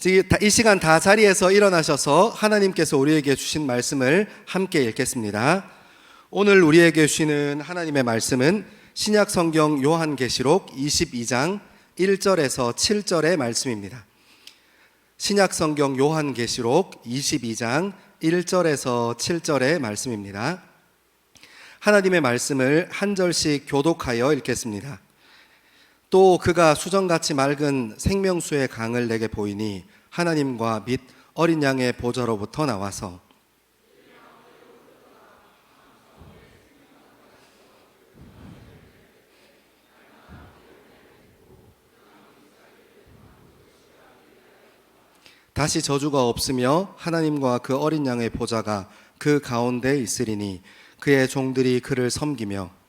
이 시간 다 자리에서 일어나셔서 하나님께서 우리에게 주신 말씀을 함께 읽겠습니다. 오늘 우리에게 주시는 하나님의 말씀은 신약 성경 요한계시록 22장 1절에서 7절의 말씀입니다. 신약 성경 요한계시록 22장 1절에서 7절의 말씀입니다. 하나님의 말씀을 한 절씩 교독하여 읽겠습니다. 또 그가 수정같이 맑은 생명수의 강을 내게 보이니 하나님과 및 어린 양의 보좌로부터 나와서 다시 저주가 없으며 하나님과 그 어린 양의 보좌가 그 가운데 있으리니 그의 종들이 그를 섬기며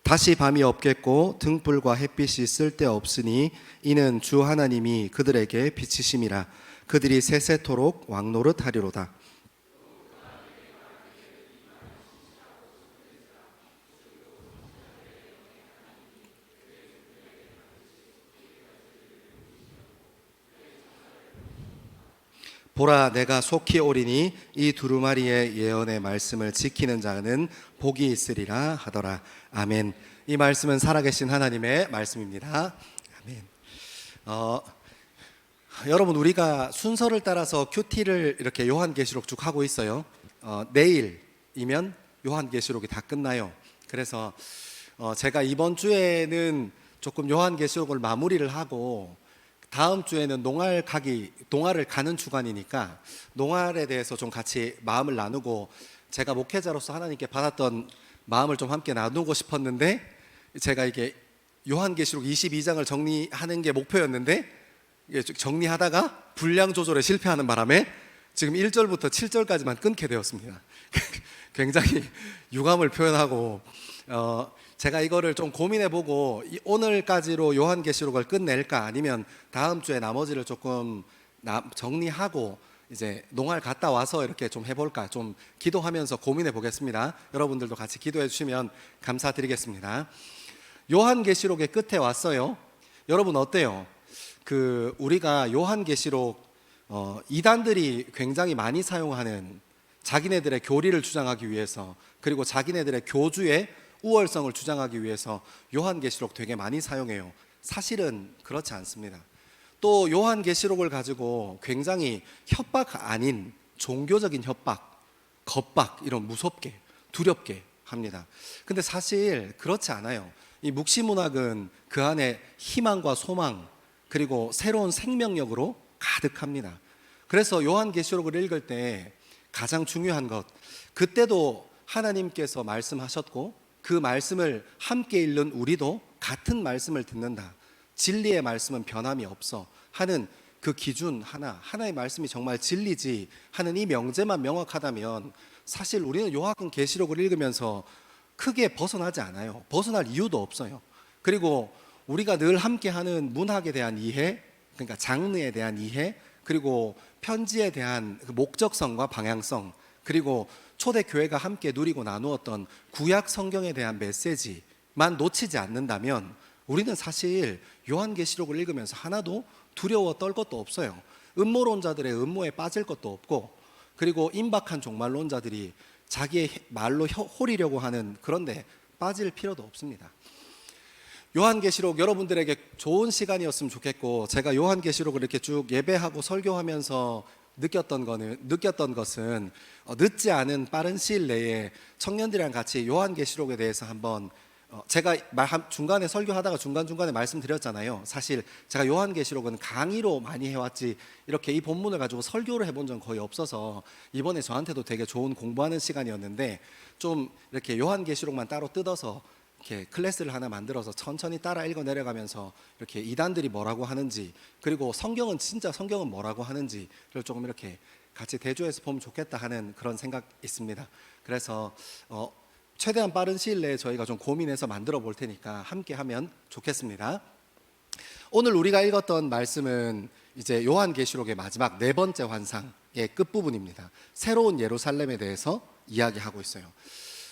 다시 밤이 없겠고 등불과 햇빛이 쓸데없으니 이는 주 하나님이 그들에게 비치심이라. 그들이 세세토록 왕노릇하리로다. 보라, 내가 속히 오리니 이 두루마리의 예언의 말씀을 지키는 자는 복이 있으리라 하더라. 아멘. 이 말씀은 살아계신 하나님의 말씀입니다. 아멘. 여러분, 우리가 순서를 따라서 큐티를 이렇게 요한계시록 쭉 하고 있어요. 내일이면 요한계시록이 다 끝나요. 그래서 제가 이번 주에는 조금 요한계시록을 마무리를 하고 다음 주에는 농활을 가는 주간이니까 농활에 대해서 좀 같이 마음을 나누고 제가 목회자로서 하나님께 받았던 마음을 좀 함께 나누고 싶었는데 제가 이게 요한계시록 22장을 정리하는 게 목표였는데 정리하다가 분량 조절에 실패하는 바람에 지금 1절부터 7절까지만 끊게 되었습니다. 굉장히 유감을 표현하고 제가 이거를 좀 고민해보고 오늘까지로 요한계시록을 끝낼까 아니면 다음 주에 나머지를 조금 정리하고 이제 농활 갔다 와서 이렇게 좀 해볼까 좀 기도하면서 고민해 보겠습니다. 여러분들도 같이 기도해 주시면 감사드리겠습니다. 요한계시록의 끝에 왔어요. 여러분 어때요? 우리가 요한계시록 이단들이 굉장히 많이 사용하는 자기네들의 교리를 주장하기 위해서 그리고 자기네들의 교주의 우월성을 주장하기 위해서 요한계시록 되게 많이 사용해요. 사실은 그렇지 않습니다. 또 요한계시록을 가지고 굉장히 협박 아닌 종교적인 협박, 겁박 이런 무섭게 두렵게 합니다. 근데 사실 그렇지 않아요. 이 묵시문학은 그 안에 희망과 소망 그리고 새로운 생명력으로 가득합니다. 그래서 요한계시록을 읽을 때 가장 중요한 것, 그때도 하나님께서 말씀하셨고 그 말씀을 함께 읽는 우리도 같은 말씀을 듣는다. 진리의 말씀은 변함이 없어 하는 그 기준 하나의 말씀이 정말 진리지 하는 이 명제만 명확하다면 사실 우리는 요한계시록을 읽으면서 크게 벗어나지 않아요. 벗어날 이유도 없어요. 그리고 우리가 늘 함께하는 문학에 대한 이해, 그러니까 장르에 대한 이해, 그리고 편지에 대한 목적성과 방향성, 그리고 초대교회가 함께 누리고 나누었던 구약 성경에 대한 메시지만 놓치지 않는다면 우리는 사실 요한계시록을 읽으면서 하나도 두려워 떨 것도 없어요. 음모론자들의 음모에 빠질 것도 없고 그리고 임박한 종말론자들이 자기의 말로 홀이려고 하는 그런데 빠질 필요도 없습니다. 요한계시록 여러분들에게 좋은 시간이었으면 좋겠고 제가 요한계시록을 이렇게 쭉 예배하고 설교하면서 느꼈던 것은 늦지 않은 빠른 시일 내에 청년들이랑 같이 요한계시록에 대해서 한번 제가 중간에 설교하다가 중간중간에 말씀드렸잖아요. 사실 제가 요한계시록은 강의로 많이 해왔지 이렇게 이 본문을 가지고 설교를 해본 적은 거의 없어서 이번에 저한테도 되게 좋은 공부하는 시간이었는데 좀 이렇게 요한계시록만 따로 뜯어서 이렇게 클래스를 하나 만들어서 천천히 따라 읽어 내려가면서 이렇게 이단들이 뭐라고 하는지 그리고 성경은 뭐라고 하는지를 조금 이렇게 같이 대조해서 보면 좋겠다 하는 그런 생각 있습니다. 그래서 최대한 빠른 시일 내에 저희가 좀 고민해서 만들어 볼 테니까 함께 하면 좋겠습니다. 오늘 우리가 읽었던 말씀은 이제 요한계시록의 마지막 네 번째 환상의 끝부분입니다. 새로운 예루살렘에 대해서 이야기하고 있어요.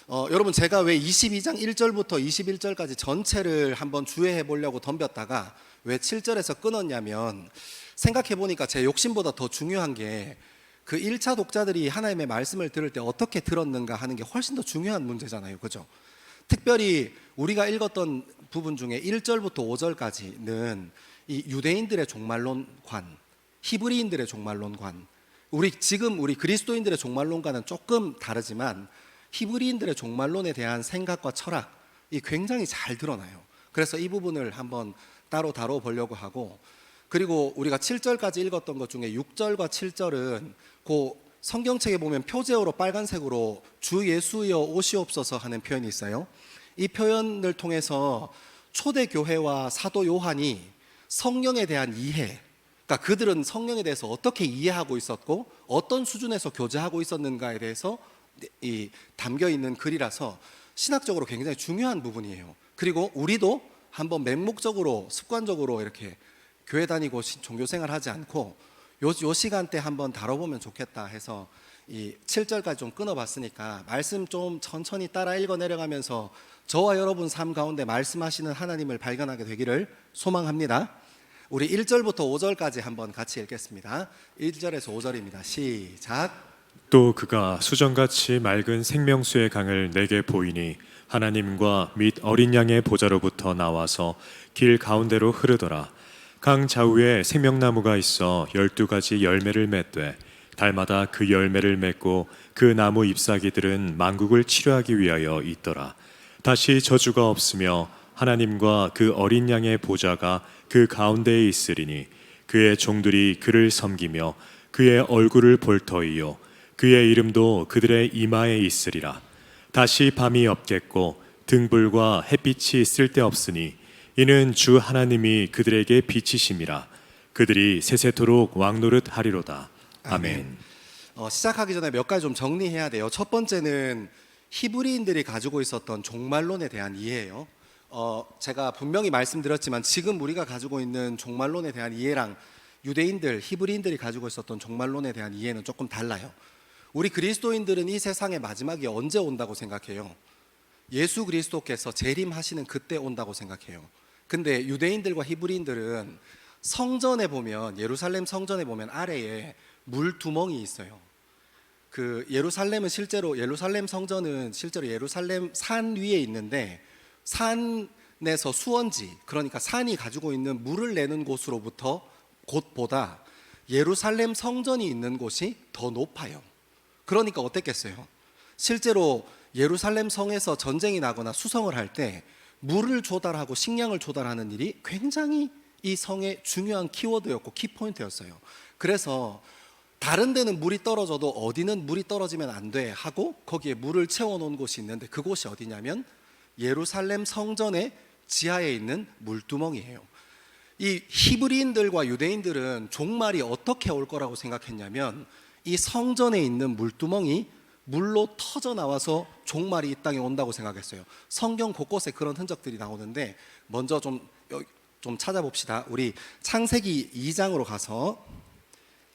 여러분 제가 왜 22장 1절부터 21절까지 전체를 한번 주의해 보려고 덤볐다가 왜 7절에서 끊었냐면 생각해 보니까 제 욕심보다 더 중요한 게 그 1차 독자들이 하나님의 말씀을 들을 때 어떻게 들었는가 하는 게 훨씬 더 중요한 문제잖아요. 그죠? 특별히 우리가 읽었던 부분 중에 1절부터 5절까지는 이 유대인들의 종말론관, 히브리인들의 종말론관, 우리 그리스도인들의 종말론과는 조금 다르지만 히브리인들의 종말론에 대한 생각과 철학이 굉장히 잘 드러나요. 그래서 이 부분을 한번 따로 다뤄보려고 하고, 그리고 우리가 7절까지 읽었던 것 중에 6절과 7절은 그 성경책에 보면 표제어로 빨간색으로 주 예수여 오시옵소서 하는 표현이 있어요. 이 표현을 통해서 초대교회와 사도 요한이 성령에 대한 이해, 그러니까 그들은 성령에 대해서 어떻게 이해하고 있었고 어떤 수준에서 교제하고 있었는가에 대해서 담겨 있는 글이라서 신학적으로 굉장히 중요한 부분이에요. 그리고 우리도 한번 맹목적으로 습관적으로 이렇게 교회 다니고 종교생활 하지 않고 요 시간대 한번 다뤄보면 좋겠다 해서 이 7절까지 좀 끊어봤으니까 말씀 좀 천천히 따라 읽어 내려가면서 저와 여러분 삶 가운데 말씀하시는 하나님을 발견하게 되기를 소망합니다. 우리 1절부터 5절까지 한번 같이 읽겠습니다. 1절에서 5절입니다. 시작. 또 그가 수정같이 맑은 생명수의 강을 내게 보이니 하나님과 및 어린 양의 보좌로부터 나와서 길 가운데로 흐르더라. 강 좌우에 생명나무가 있어 12가지 열매를 맺되 달마다 그 열매를 맺고 그 나무 잎사귀들은 만국을 치료하기 위하여 있더라. 다시 저주가 없으며 하나님과 그 어린 양의 보좌가 그 가운데에 있으리니 그의 종들이 그를 섬기며 그의 얼굴을 볼 터이요 그의 이름도 그들의 이마에 있으리라. 다시 밤이 없겠고 등불과 햇빛이 쓸데없으니 이는 주 하나님이 그들에게 빛이심이라. 그들이 세세토록 왕노릇 하리로다. 아멘. 시작하기 전에 몇 가지 좀 정리해야 돼요. 첫 번째는 히브리인들이 가지고 있었던 종말론에 대한 이해예요. 제가 분명히 말씀드렸지만 지금 우리가 가지고 있는 종말론에 대한 이해랑 유대인들, 히브리인들이 가지고 있었던 종말론에 대한 이해는 조금 달라요. 우리 그리스도인들은 이 세상의 마지막이 언제 온다고 생각해요? 예수 그리스도께서 재림하시는 그때 온다고 생각해요. 근데 유대인들과 히브리인들은 성전에 보면, 예루살렘 성전에 보면 아래에 물두멍이 있어요. 그 예루살렘 성전은 실제로 예루살렘 산 위에 있는데 산에서 수원지, 그러니까 산이 가지고 있는 물을 내는 곳보다 예루살렘 성전이 있는 곳이 더 높아요. 그러니까 어땠겠어요? 실제로 예루살렘 성에서 전쟁이 나거나 수성을 할 때 물을 조달하고 식량을 조달하는 일이 굉장히 이 성의 중요한 키워드였고 키포인트였어요. 그래서 다른 데는 물이 떨어져도 어디는 물이 떨어지면 안 돼 하고 거기에 물을 채워놓은 곳이 있는데 그곳이 어디냐면 예루살렘 성전의 지하에 있는 물두멍이에요. 이 히브리인들과 유대인들은 종말이 어떻게 올 거라고 생각했냐면 이 성전에 있는 물두멍이 물로 터져 나와서 종말이 이 땅에 온다고 생각했어요. 성경 곳곳에 그런 흔적들이 나오는데 먼저 좀 찾아봅시다. 우리 창세기 2장으로 가서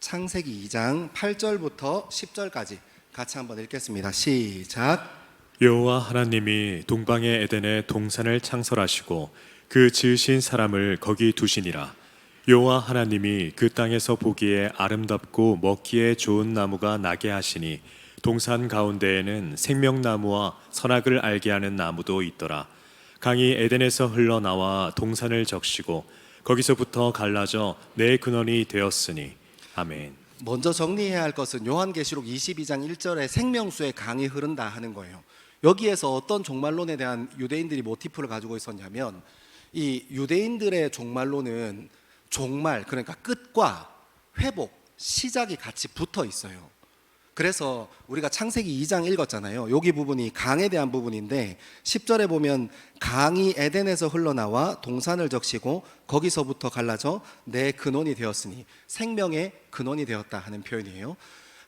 창세기 2장 8절부터 10절까지 같이 한번 읽겠습니다. 시작. 여호와 하나님이 동방의 에덴에 동산을 창설하시고 그 지으신 사람을 거기 두시니라. 여호와 하나님이 그 땅에서 보기에 아름답고 먹기에 좋은 나무가 나게 하시니 동산 가운데에는 생명나무와 선악을 알게 하는 나무도 있더라. 강이 에덴에서 흘러나와 동산을 적시고 거기서부터 갈라져 내 근원이 되었으니. 아멘. 먼저 정리해야 할 것은 요한계시록 22장 1절에 생명수의 강이 흐른다 하는 거예요. 여기에서 어떤 종말론에 대한 유대인들이 모티프를 가지고 있었냐면 이 유대인들의 종말론은 종말, 그러니까 끝과 회복, 시작이 같이 붙어 있어요. 그래서 우리가 창세기 2장 읽었잖아요. 여기 부분이 강에 대한 부분인데 10절에 보면 강이 에덴에서 흘러나와 동산을 적시고 거기서부터 갈라져 내 근원이 되었으니 생명의 근원이 되었다 하는 표현이에요.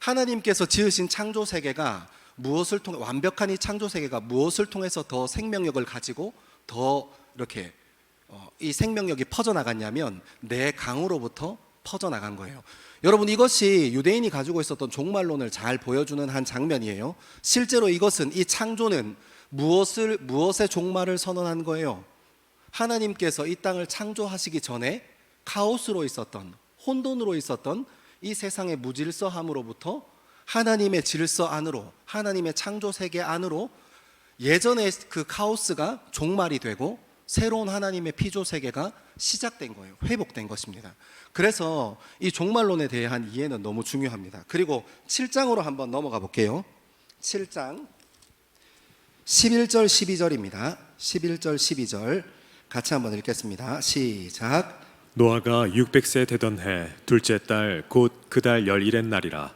하나님께서 지으신 창조 세계가 무엇을 통해, 완벽한 이 창조 세계가 무엇을 통해서 더 생명력을 가지고 더 이렇게 이 생명력이 퍼져나갔냐면 내 강으로부터 퍼져나간 거예요. 여러분, 이것이 유대인이 가지고 있었던 종말론을 잘 보여주는 한 장면이에요. 실제로 이것은, 이 창조는 무엇의 종말을 선언한 거예요? 하나님께서 이 땅을 창조하시기 전에 카오스로 있었던, 혼돈으로 있었던 이 세상의 무질서함으로부터 하나님의 질서 안으로, 하나님의 창조 세계 안으로 예전의 그 카오스가 종말이 되고 새로운 하나님의 피조 세계가 시작된 거예요. 회복된 것입니다. 그래서 이 종말론에 대한 이해는 너무 중요합니다. 그리고 7장으로 한번 넘어가 볼게요. 7장 11절 12절입니다. 11절 12절 같이 한번 읽겠습니다. 시작. 노아가 600세 되던 해 둘째 달 곧 그 달 11의 날이라.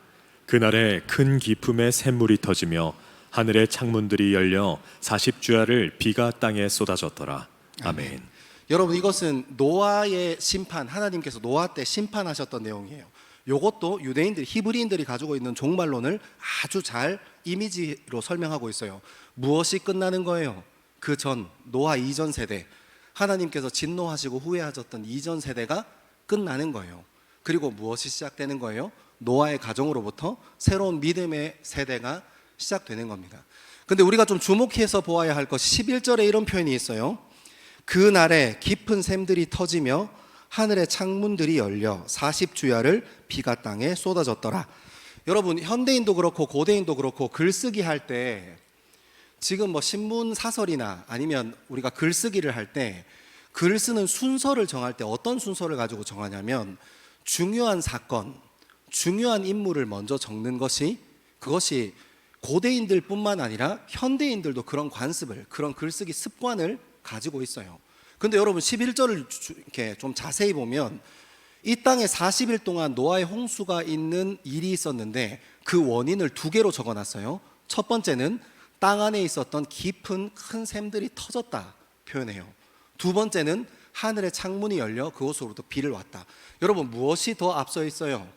그날에 큰 기품의 샘물이 터지며 하늘의 창문들이 열려 40주야를 비가 땅에 쏟아졌더라. 아멘. 여러분, 이것은 노아의 심판, 하나님께서 노아 때 심판하셨던 내용이에요. 이것도 유대인들, 히브리인들이 가지고 있는 종말론을 아주 잘 이미지로 설명하고 있어요. 무엇이 끝나는 거예요? 그 전, 노아 이전 세대, 하나님께서 진노하시고 후회하셨던 이전 세대가 끝나는 거예요. 그리고 무엇이 시작되는 거예요? 노아의 가정으로부터 새로운 믿음의 세대가 시작되는 겁니다. 근데 우리가 좀 주목해서 보아야 할 것이 11절에 이런 표현이 있어요. 그날에 깊은 샘들이 터지며 하늘의 창문들이 열려 40주야를 비가 땅에 쏟아졌더라. 여러분, 현대인도 그렇고 고대인도 그렇고 글쓰기 할 때, 지금 뭐 신문 사설이나 아니면 우리가 글쓰기를 할 때 글 쓰는 순서를 정할 때 어떤 순서를 가지고 정하냐면, 중요한 사건, 중요한 인물을 먼저 적는 것이, 그것이 고대인들뿐만 아니라 현대인들도 그런 관습을, 그런 글쓰기 습관을 가지고 있어요. 근데 여러분, 11절을 이렇게 좀 자세히 보면 이 땅에 40일 동안 노아의 홍수가 있는 일이 있었는데 그 원인을 두 개로 적어놨어요. 첫 번째는 땅 안에 있었던 깊은 큰 샘들이 터졌다 표현해요. 두 번째는 하늘의 창문이 열려 그곳으로부터 비를 왔다. 여러분, 무엇이 더 앞서 있어요?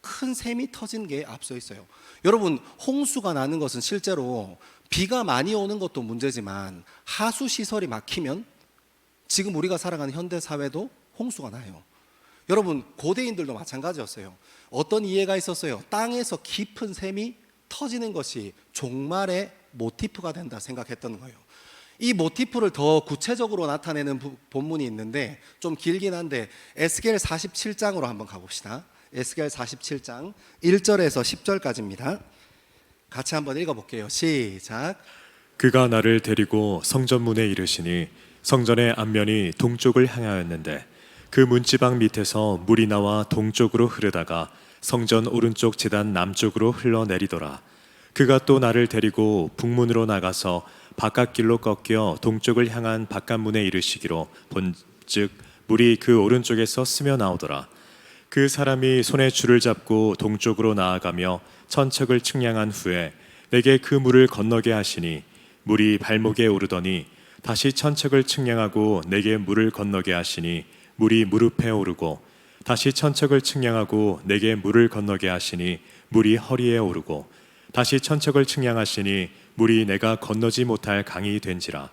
큰 샘이 터진 게 앞서 있어요. 여러분, 홍수가 나는 것은 실제로 비가 많이 오는 것도 문제지만 하수 시설이 막히면 지금 우리가 살아가는 현대 사회도 홍수가 나요. 여러분, 고대인들도 마찬가지였어요. 어떤 이해가 있었어요? 땅에서 깊은 샘이 터지는 것이 종말의 모티프가 된다 생각했던 거예요. 이 모티프를 더 구체적으로 나타내는 본문이 있는데 좀 길긴 한데 에스겔 47장으로 한번 가봅시다. 에스겔 47장 1절에서 10절까지입니다. 같이 한번 읽어볼게요. 시작. 그가 나를 데리고 성전문에 이르시니 성전의 앞면이 동쪽을 향하였는데 그 문지방 밑에서 물이 나와 동쪽으로 흐르다가 성전 오른쪽 제단 남쪽으로 흘러내리더라. 그가 또 나를 데리고 북문으로 나가서 바깥길로 꺾여 동쪽을 향한 바깥문에 이르시기로 본즉 물이 그 오른쪽에서 스며 나오더라. 그 사람이 손에 줄을 잡고 동쪽으로 나아가며 천척을 측량한 후에 내게 그 물을 건너게 하시니 물이 발목에 오르더니 다시 천척을 측량하고 내게 물을 건너게 하시니 물이 무릎에 오르고 다시 천척을 측량하고 내게 물을 건너게 하시니 물이 허리에 오르고 다시 천척을 측량하시니 물이 내가 건너지 못할 강이 된지라.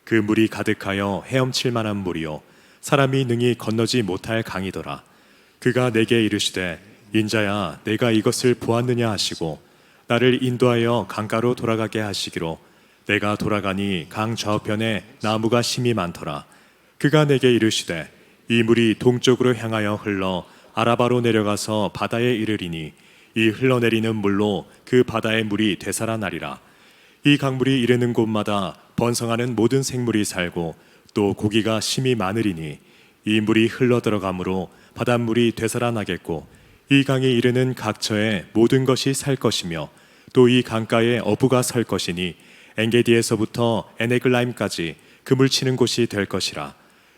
그 물이 가득하여 헤엄칠 만한 물이요 사람이 능히 건너지 못할 강이더라. 그가 내게 이르시되 인자야 내가 이것을 보았느냐 하시고 나를 인도하여 강가로 돌아가게 하시기로 내가 돌아가니 강 좌우편에 나무가 심이 많더라. 그가 내게 이르시되 이 물이 동쪽으로 향하여 흘러 아라바로 내려가서 바다에 이르리니 이 흘러내리는 물로 그 바다의 물이 되살아나리라. 이 강물이 이르는 곳마다 번성하는 모든 생물이 살고 또 고기가 심이 많으리니 이 물이 흘러들어가므로 바닷물이 되살아나겠고 이 강에 이르는 각처에 모든 것이 살 것이며 또 이 강가에 어부가 설 것이니 엔게디에서부터 에네글라임까지 그물 치는 곳이 될 것이라.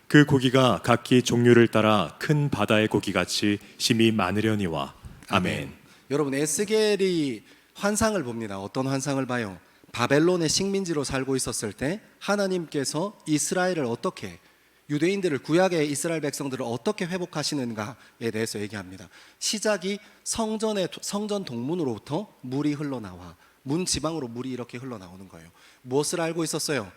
그 고기가 각기 종류를 따라 큰 바다의 고기같이 심이 많으려니와. 아멘. 여러분, 에스겔이 환상을 봅니다. 어떤 환상을 봐요? 바벨론의 식민지로 살고 있었을 때 하나님께서 이스라엘을 어떻게, 유대인들을, 구약의 이스라엘 백성들을 어떻게 회복하시는가에 대해서 얘기합니다. 시작이 성전 동문으로부터 물이 흘러나와 문 지방으로 물이 이렇게 흘러나오는 거예요. 무엇을 알고 있었어요?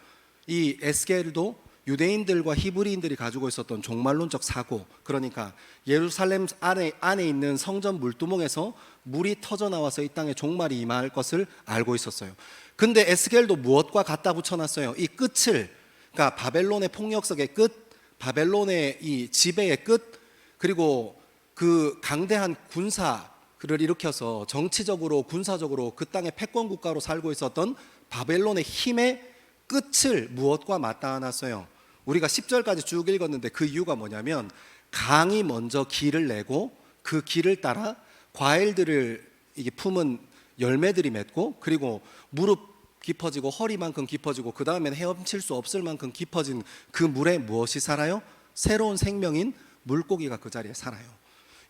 이 에스겔도 유대인들과 히브리인들이 가지고 있었던 종말론적 사고, 그러니까 예루살렘 안에 있는 성전 물두멍에서 물이 터져 나와서 이 땅에 종말이 임할 것을 알고 있었어요. 근데 에스겔도 무엇과 갖다 붙여놨어요? 이 끝을, 그러니까 바벨론의 폭력성의 끝, 바벨론의 이 지배의 끝, 그리고 그 강대한 군사를 일으켜서 정치적으로 군사적으로 그 땅의 패권 국가로 살고 있었던 바벨론의 힘의 끝을 무엇과 맞닿아놨어요? 우리가 10절까지 쭉 읽었는데 그 이유가 뭐냐면, 강이 먼저 길을 내고 그 길을 따라 과일들을 이게 품은 열매들이 맺고, 그리고 무릎 깊어지고 허리만큼 깊어지고 그 다음에는 헤엄칠 수 없을 만큼 깊어진 그 물에 무엇이 살아요? 새로운 생명인 물고기가 그 자리에 살아요.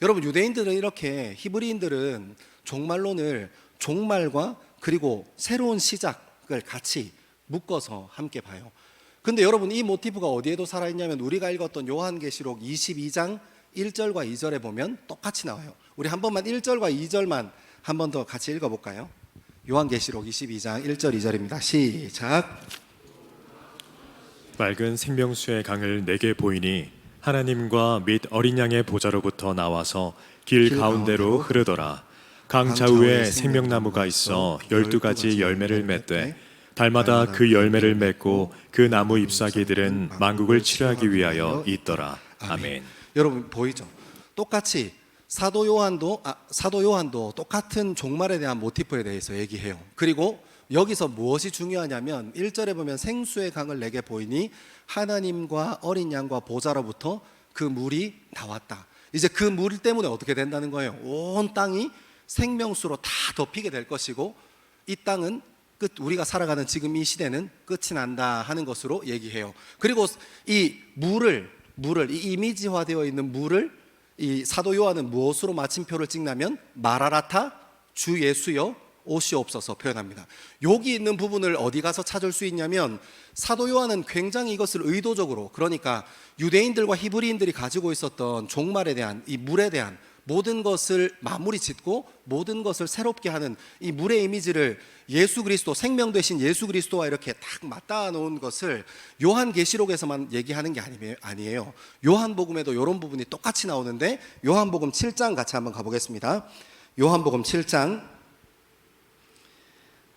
여러분, 유대인들은 이렇게, 히브리인들은 종말론을 종말과 그리고 새로운 시작을 같이 묶어서 함께 봐요. 근데 여러분, 이 모티브가 어디에도 살아있냐면 우리가 읽었던 요한계시록 22장 1절과 2절에 보면 똑같이 나와요. 우리 한 번만 1절과 2절만 한 번 더 같이 읽어볼까요? 요한계시록 22장 1절 2절입니다. 시작. 맑은 생명수의 강을 내게 보이니 하나님과 및 어린 양의 보좌로부터 나와서 길 가운데로 흐르더라. 강 좌우에 생명나무가 있어 12가지 열매를 맺되 달마다 그 열매를 맺고 그 나무 잎사귀들은 만국을 치료하기 위하여 있더라. 아멘. 여러분 보이죠? 똑같이 사도 요한도 똑같은 종말에 대한 모티프에 대해서 얘기해요. 그리고 여기서 무엇이 중요하냐면 1절에 보면 생수의 강을 내게 보이니 하나님과 어린 양과 보좌로부터 그 물이 나왔다. 이제 그 물 때문에 어떻게 된다는 거예요? 온 땅이 생명수로 다 덮이게 될 것이고, 이 땅은 우리가 살아가는 지금 이 시대는 끝이 난다 하는 것으로 얘기해요. 그리고 이 물을 이 이미지화되어 있는 물을 이 사도 요한은 무엇으로 마침표를 찍냐면 마라라타 주 예수여 오시옵소서 표현합니다. 여기 있는 부분을 어디 가서 찾을 수 있냐면, 사도 요한은 굉장히 이것을 의도적으로, 그러니까 유대인들과 히브리인들이 가지고 있었던 종말에 대한, 이 물에 대한 모든 것을 마무리 짓고 모든 것을 새롭게 하는 이 물의 이미지를 예수 그리스도, 생명 되신 예수 그리스도와 이렇게 딱 맞닿아 놓은 것을 요한계시록에서만 얘기하는 게 아니에요. 요한복음에도 이런 부분이 똑같이 나오는데, 요한복음 7장 같이 한번 가보겠습니다. 요한복음 7장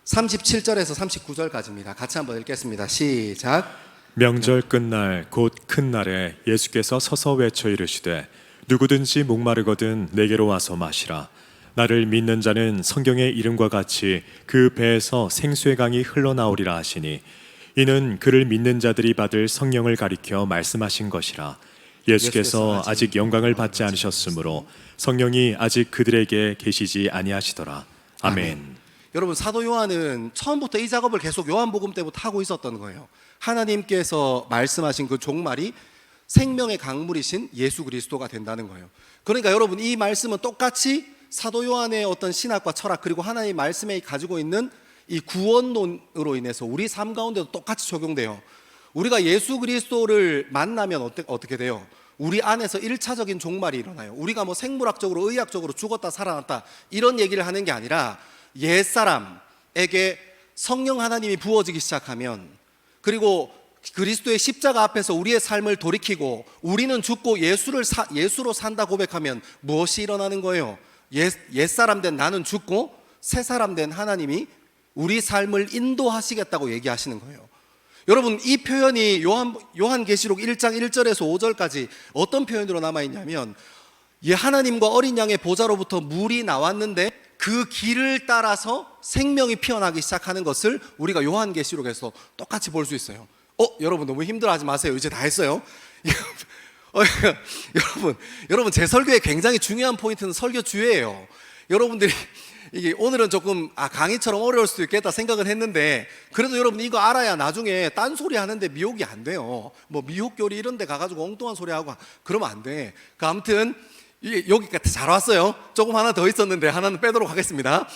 37절에서 39절까지입니다. 같이 한번 읽겠습니다. 시작. 명절 끝날 곧 큰 날에 예수께서 서서 외쳐 이르시되 누구든지 목마르거든 내게로 와서 마시라. 나를 믿는 자는 성경의 이름과 같이 그 배에서 생수의 강이 흘러나오리라 하시니, 이는 그를 믿는 자들이 받을 성령을 가리켜 말씀하신 것이라. 예수께서 아직 영광을 받지 않으셨으므로 성령이 아직 그들에게 계시지 아니하시더라. 아멘. 여러분, 사도 요한은 처음부터 이 작업을 계속 요한복음 때부터 하고 있었던 거예요. 하나님께서 말씀하신 그 종말이 생명의 강물이신 예수 그리스도가 된다는 거예요. 그러니까 여러분, 이 말씀은 똑같이 사도 요한의 어떤 신학과 철학, 그리고 하나님의 말씀에 가지고 있는 이 구원론으로 인해서 우리 삶 가운데도 똑같이 적용돼요. 우리가 예수 그리스도를 만나면 어떻게 돼요? 우리 안에서 1차적인 종말이 일어나요. 우리가 뭐 생물학적으로 의학적으로 죽었다 살아났다 이런 얘기를 하는 게 아니라, 옛사람에게 성령 하나님이 부어지기 시작하면, 그리고 그리스도의 십자가 앞에서 우리의 삶을 돌이키고 우리는 죽고 예수로 산다 고백하면 무엇이 일어나는 거예요? 옛사람 된 나는 죽고 새 사람 된 하나님이 우리 삶을 인도하시겠다고 얘기하시는 거예요. 여러분, 이 표현이 요한계시록 1장 1절에서 5절까지 어떤 표현으로 남아있냐면, 하나님과 어린 양의 보좌로부터 물이 나왔는데 그 길을 따라서 생명이 피어나기 시작하는 것을 우리가 요한계시록에서 똑같이 볼 수 있어요. 여러분 너무 힘들어하지 마세요. 이제 다 했어요. 여러분 제 설교의 굉장히 중요한 포인트는 설교 주예요. 여러분들이 이게 오늘은 조금 강의처럼 어려울 수도 있겠다 생각은 했는데, 그래도 여러분 이거 알아야 나중에 딴소리 하는데 미혹이 안 돼요. 뭐 미혹교리 이런 데 가가지고 엉뚱한 소리 하고 그러면 안 돼. 아무튼 여기까지 잘 왔어요. 조금 하나 더 있었는데 하나는 빼도록 하겠습니다.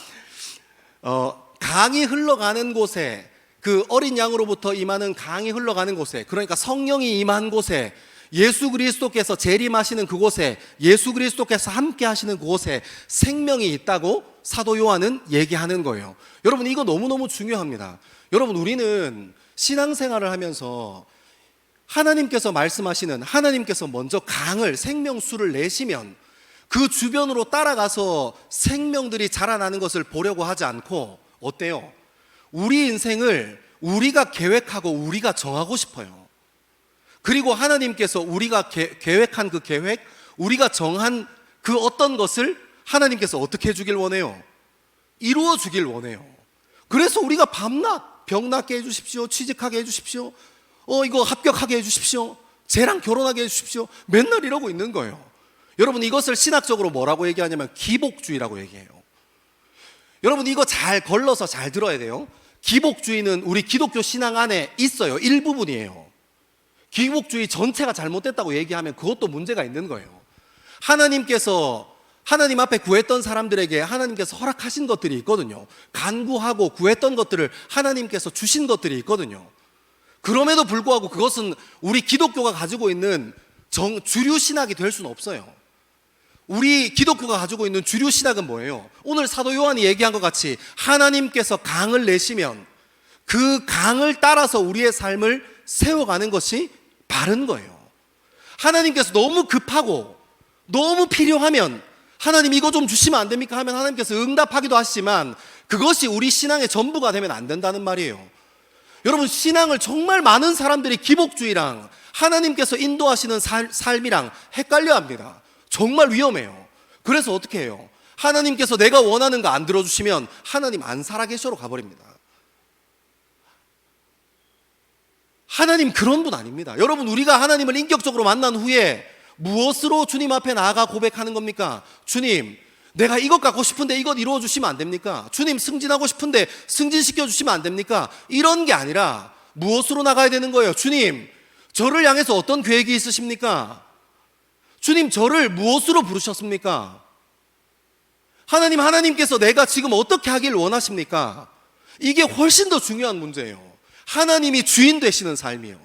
강이 흘러가는 곳에, 그 어린 양으로부터 임하는 강이 흘러가는 곳에, 그러니까 성령이 임한 곳에, 예수 그리스도께서 재림하시는 그곳에, 예수 그리스도께서 함께 하시는 그곳에 생명이 있다고 사도 요한은 얘기하는 거예요. 여러분 이거 너무너무 중요합니다. 여러분, 우리는 신앙생활을 하면서 하나님께서 말씀하시는, 하나님께서 먼저 강을, 생명수를 내시면 그 주변으로 따라가서 생명들이 자라나는 것을 보려고 하지 않고 어때요? 우리 인생을 우리가 계획하고 우리가 정하고 싶어요. 그리고 하나님께서 우리가 계획한 그 계획, 우리가 정한 그 어떤 것을 하나님께서 어떻게 해주길 원해요? 이루어 주길 원해요. 그래서 우리가 밤낮 병 낫게 해주십시오, 취직하게 해주십시오, 이거 합격하게 해주십시오, 쟤랑 결혼하게 해주십시오, 맨날 이러고 있는 거예요. 여러분, 이것을 신학적으로 뭐라고 얘기하냐면 기복주의라고 얘기해요. 여러분, 이거 잘 걸러서 잘 들어야 돼요. 기복주의는 우리 기독교 신앙 안에 있어요. 일부분이에요. 기복주의 전체가 잘못됐다고 얘기하면 그것도 문제가 있는 거예요. 하나님께서 하나님 앞에 구했던 사람들에게 하나님께서 허락하신 것들이 있거든요. 간구하고 구했던 것들을 하나님께서 주신 것들이 있거든요. 그럼에도 불구하고 그것은 우리 기독교가 가지고 있는 주류 신학이 될 수는 없어요. 우리 기독교가 가지고 있는 주류 신학은 뭐예요? 오늘 사도 요한이 얘기한 것 같이 하나님께서 강을 내시면 그 강을 따라서 우리의 삶을 세워가는 것이 바른 거예요. 하나님께서 너무 급하고 너무 필요하면 하나님 이거 좀 주시면 안 됩니까? 하면 하나님께서 응답하기도 하시지만 그것이 우리 신앙의 전부가 되면 안 된다는 말이에요. 여러분, 신앙을 정말 많은 사람들이 기복주의랑 하나님께서 인도하시는 삶이랑 헷갈려 합니다. 정말 위험해요. 그래서 어떻게 해요? 하나님께서 내가 원하는 거 안 들어주시면 하나님 안 살아계셔로 가버립니다. 하나님 그런 분 아닙니다. 여러분, 우리가 하나님을 인격적으로 만난 후에 무엇으로 주님 앞에 나아가 고백하는 겁니까? 주님, 내가 이것 갖고 싶은데 이것 이루어 주시면 안 됩니까? 주님, 승진하고 싶은데 승진시켜 주시면 안 됩니까? 이런 게 아니라 무엇으로 나가야 되는 거예요? 주님, 저를 향해서 어떤 계획이 있으십니까? 주님, 저를 무엇으로 부르셨습니까? 하나님께서 내가 지금 어떻게 하길 원하십니까? 이게 훨씬 더 중요한 문제예요. 하나님이 주인 되시는 삶이요,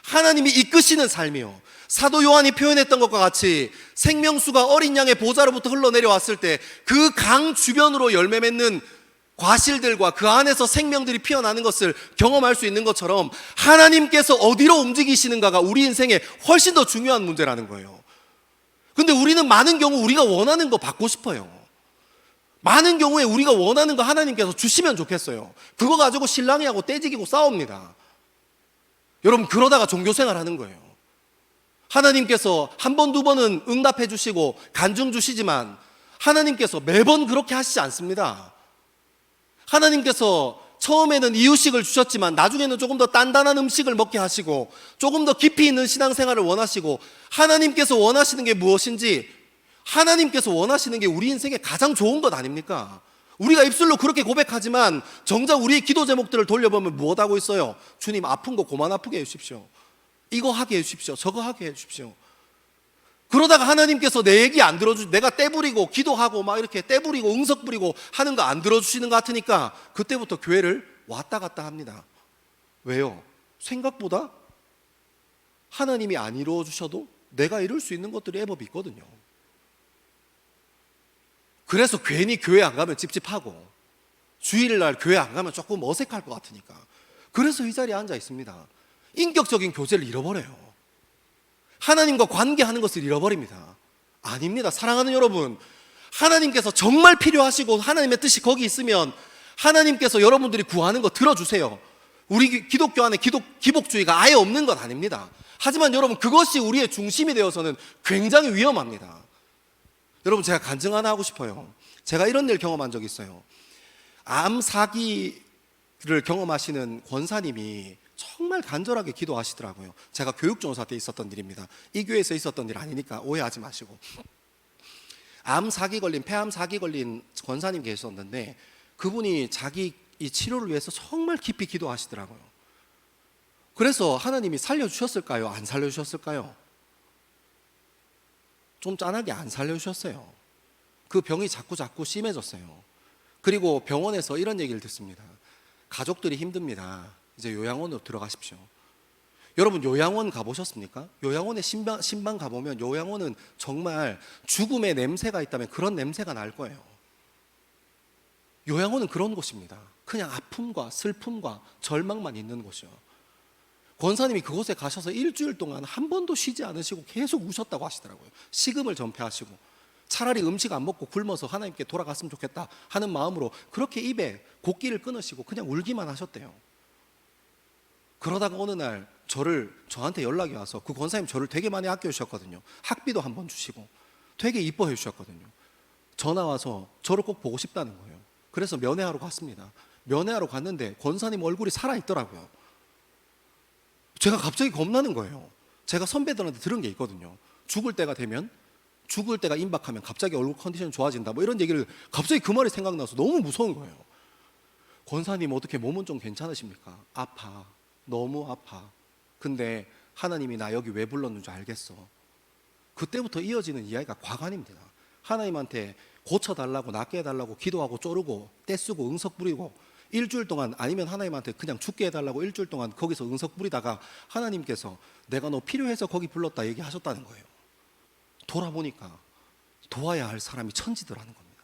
하나님이 이끄시는 삶이요. 사도 요한이 표현했던 것과 같이 생명수가 어린 양의 보좌로부터 흘러내려왔을 때 그 강 주변으로 열매 맺는 과실들과 그 안에서 생명들이 피어나는 것을 경험할 수 있는 것처럼 하나님께서 어디로 움직이시는가가 우리 인생에 훨씬 더 중요한 문제라는 거예요. 근데 우리는 많은 경우 우리가 원하는 거 받고 싶어요. 많은 경우에 우리가 원하는 거 하나님께서 주시면 좋겠어요. 그거 가지고 신랑이하고 떼지기고 싸웁니다. 여러분, 그러다가 종교생활 하는 거예요. 하나님께서 한 번, 두 번은 응답해 주시고 간증 주시지만 하나님께서 매번 그렇게 하시지 않습니다. 하나님께서 처음에는 이유식을 주셨지만 나중에는 조금 더 단단한 음식을 먹게 하시고 조금 더 깊이 있는 신앙생활을 원하시고, 하나님께서 원하시는 게 무엇인지, 하나님께서 원하시는 게 우리 인생에 가장 좋은 것 아닙니까? 우리가 입술로 그렇게 고백하지만 정작 우리의 기도 제목들을 돌려보면 무엇하고 있어요? 주님, 아픈 거 그만 아프게 해주십시오, 이거 하게 해주십시오, 저거 하게 해주십시오. 그러다가 하나님께서 내 얘기 안 들어주시, 내가 떼부리고 기도하고 막 이렇게 떼부리고 응석 부리고 하는 거 안 들어주시는 것 같으니까 그때부터 교회를 왔다 갔다 합니다. 왜요? 생각보다 하나님이 안 이루어 주셔도 내가 이룰 수 있는 것들이 애법이 있거든요. 그래서 괜히 교회 안 가면 찝찝하고 주일날 교회 안 가면 조금 어색할 것 같으니까 그래서 이 자리에 앉아 있습니다. 인격적인 교제를 잃어버려요. 하나님과 관계하는 것을 잃어버립니다. 아닙니다. 사랑하는 여러분, 하나님께서 정말 필요하시고 하나님의 뜻이 거기 있으면 하나님께서 여러분들이 구하는 거 들어주세요. 우리 기독교 안에 기복주의가 아예 없는 건 아닙니다. 하지만 여러분, 그것이 우리의 중심이 되어서는 굉장히 위험합니다. 여러분, 제가 간증 하나 하고 싶어요. 제가 이런 일 경험한 적이 있어요. 암 사기를 경험하시는 권사님이 정말 간절하게 기도하시더라고요. 제가 교육종사 때 있었던 일입니다. 이 교회에서 있었던 일 아니니까 오해하지 마시고. 암 사기 걸린, 폐암 사기 걸린 권사님 계셨는데 그분이 자기 이 치료를 위해서 정말 깊이 기도하시더라고요. 그래서 하나님이 살려주셨을까요? 안 살려주셨을까요? 좀 짠하게 안 살려주셨어요. 그 병이 자꾸 심해졌어요. 그리고 병원에서 이런 얘기를 듣습니다. 가족들이 힘듭니다. 이제 요양원으로 들어가십시오. 여러분, 요양원 가보셨습니까? 요양원에 신방 가보면 요양원은 정말 죽음의 냄새가 있다면 그런 냄새가 날 거예요. 요양원은 그런 곳입니다. 그냥 아픔과 슬픔과 절망만 있는 곳이요. 권사님이 그곳에 가셔서 일주일 동안 한 번도 쉬지 않으시고 계속 우셨다고 하시더라고요. 식음을 전폐하시고 차라리 음식 안 먹고 굶어서 하나님께 돌아갔으면 좋겠다 하는 마음으로 그렇게 입에 곡기를 끊으시고 그냥 울기만 하셨대요. 그러다가 어느 날 저한테 연락이 와서 그 권사님 저를 되게 많이 아껴주셨거든요. 학비도 한 번 주시고 되게 이뻐해 주셨거든요. 전화 와서 저를 꼭 보고 싶다는 거예요. 그래서 면회하러 갔습니다. 면회하러 갔는데 권사님 얼굴이 살아있더라고요. 제가 갑자기 겁나는 거예요. 제가 선배들한테 들은 게 있거든요. 죽을 때가 임박하면 갑자기 얼굴 컨디션이 좋아진다 뭐 이런 얘기를 갑자기 그 말이 생각나서 너무 무서운 거예요. 권사님 어떻게 몸은 좀 괜찮으십니까? 아파. 너무 아파. 근데 하나님이 나 여기 왜 불렀는지 알겠어. 그때부터 이어지는 이야기가 과관입니다. 하나님한테 고쳐달라고 낫게 해달라고 기도하고 쪼르고 떼쓰고 응석 부리고 일주일 동안 아니면 하나님한테 그냥 죽게 해달라고 일주일 동안 거기서 응석 부리다가 하나님께서 내가 너 필요해서 거기 불렀다 얘기하셨다는 거예요. 돌아보니까 도와야 할 사람이 천지더라는 겁니다.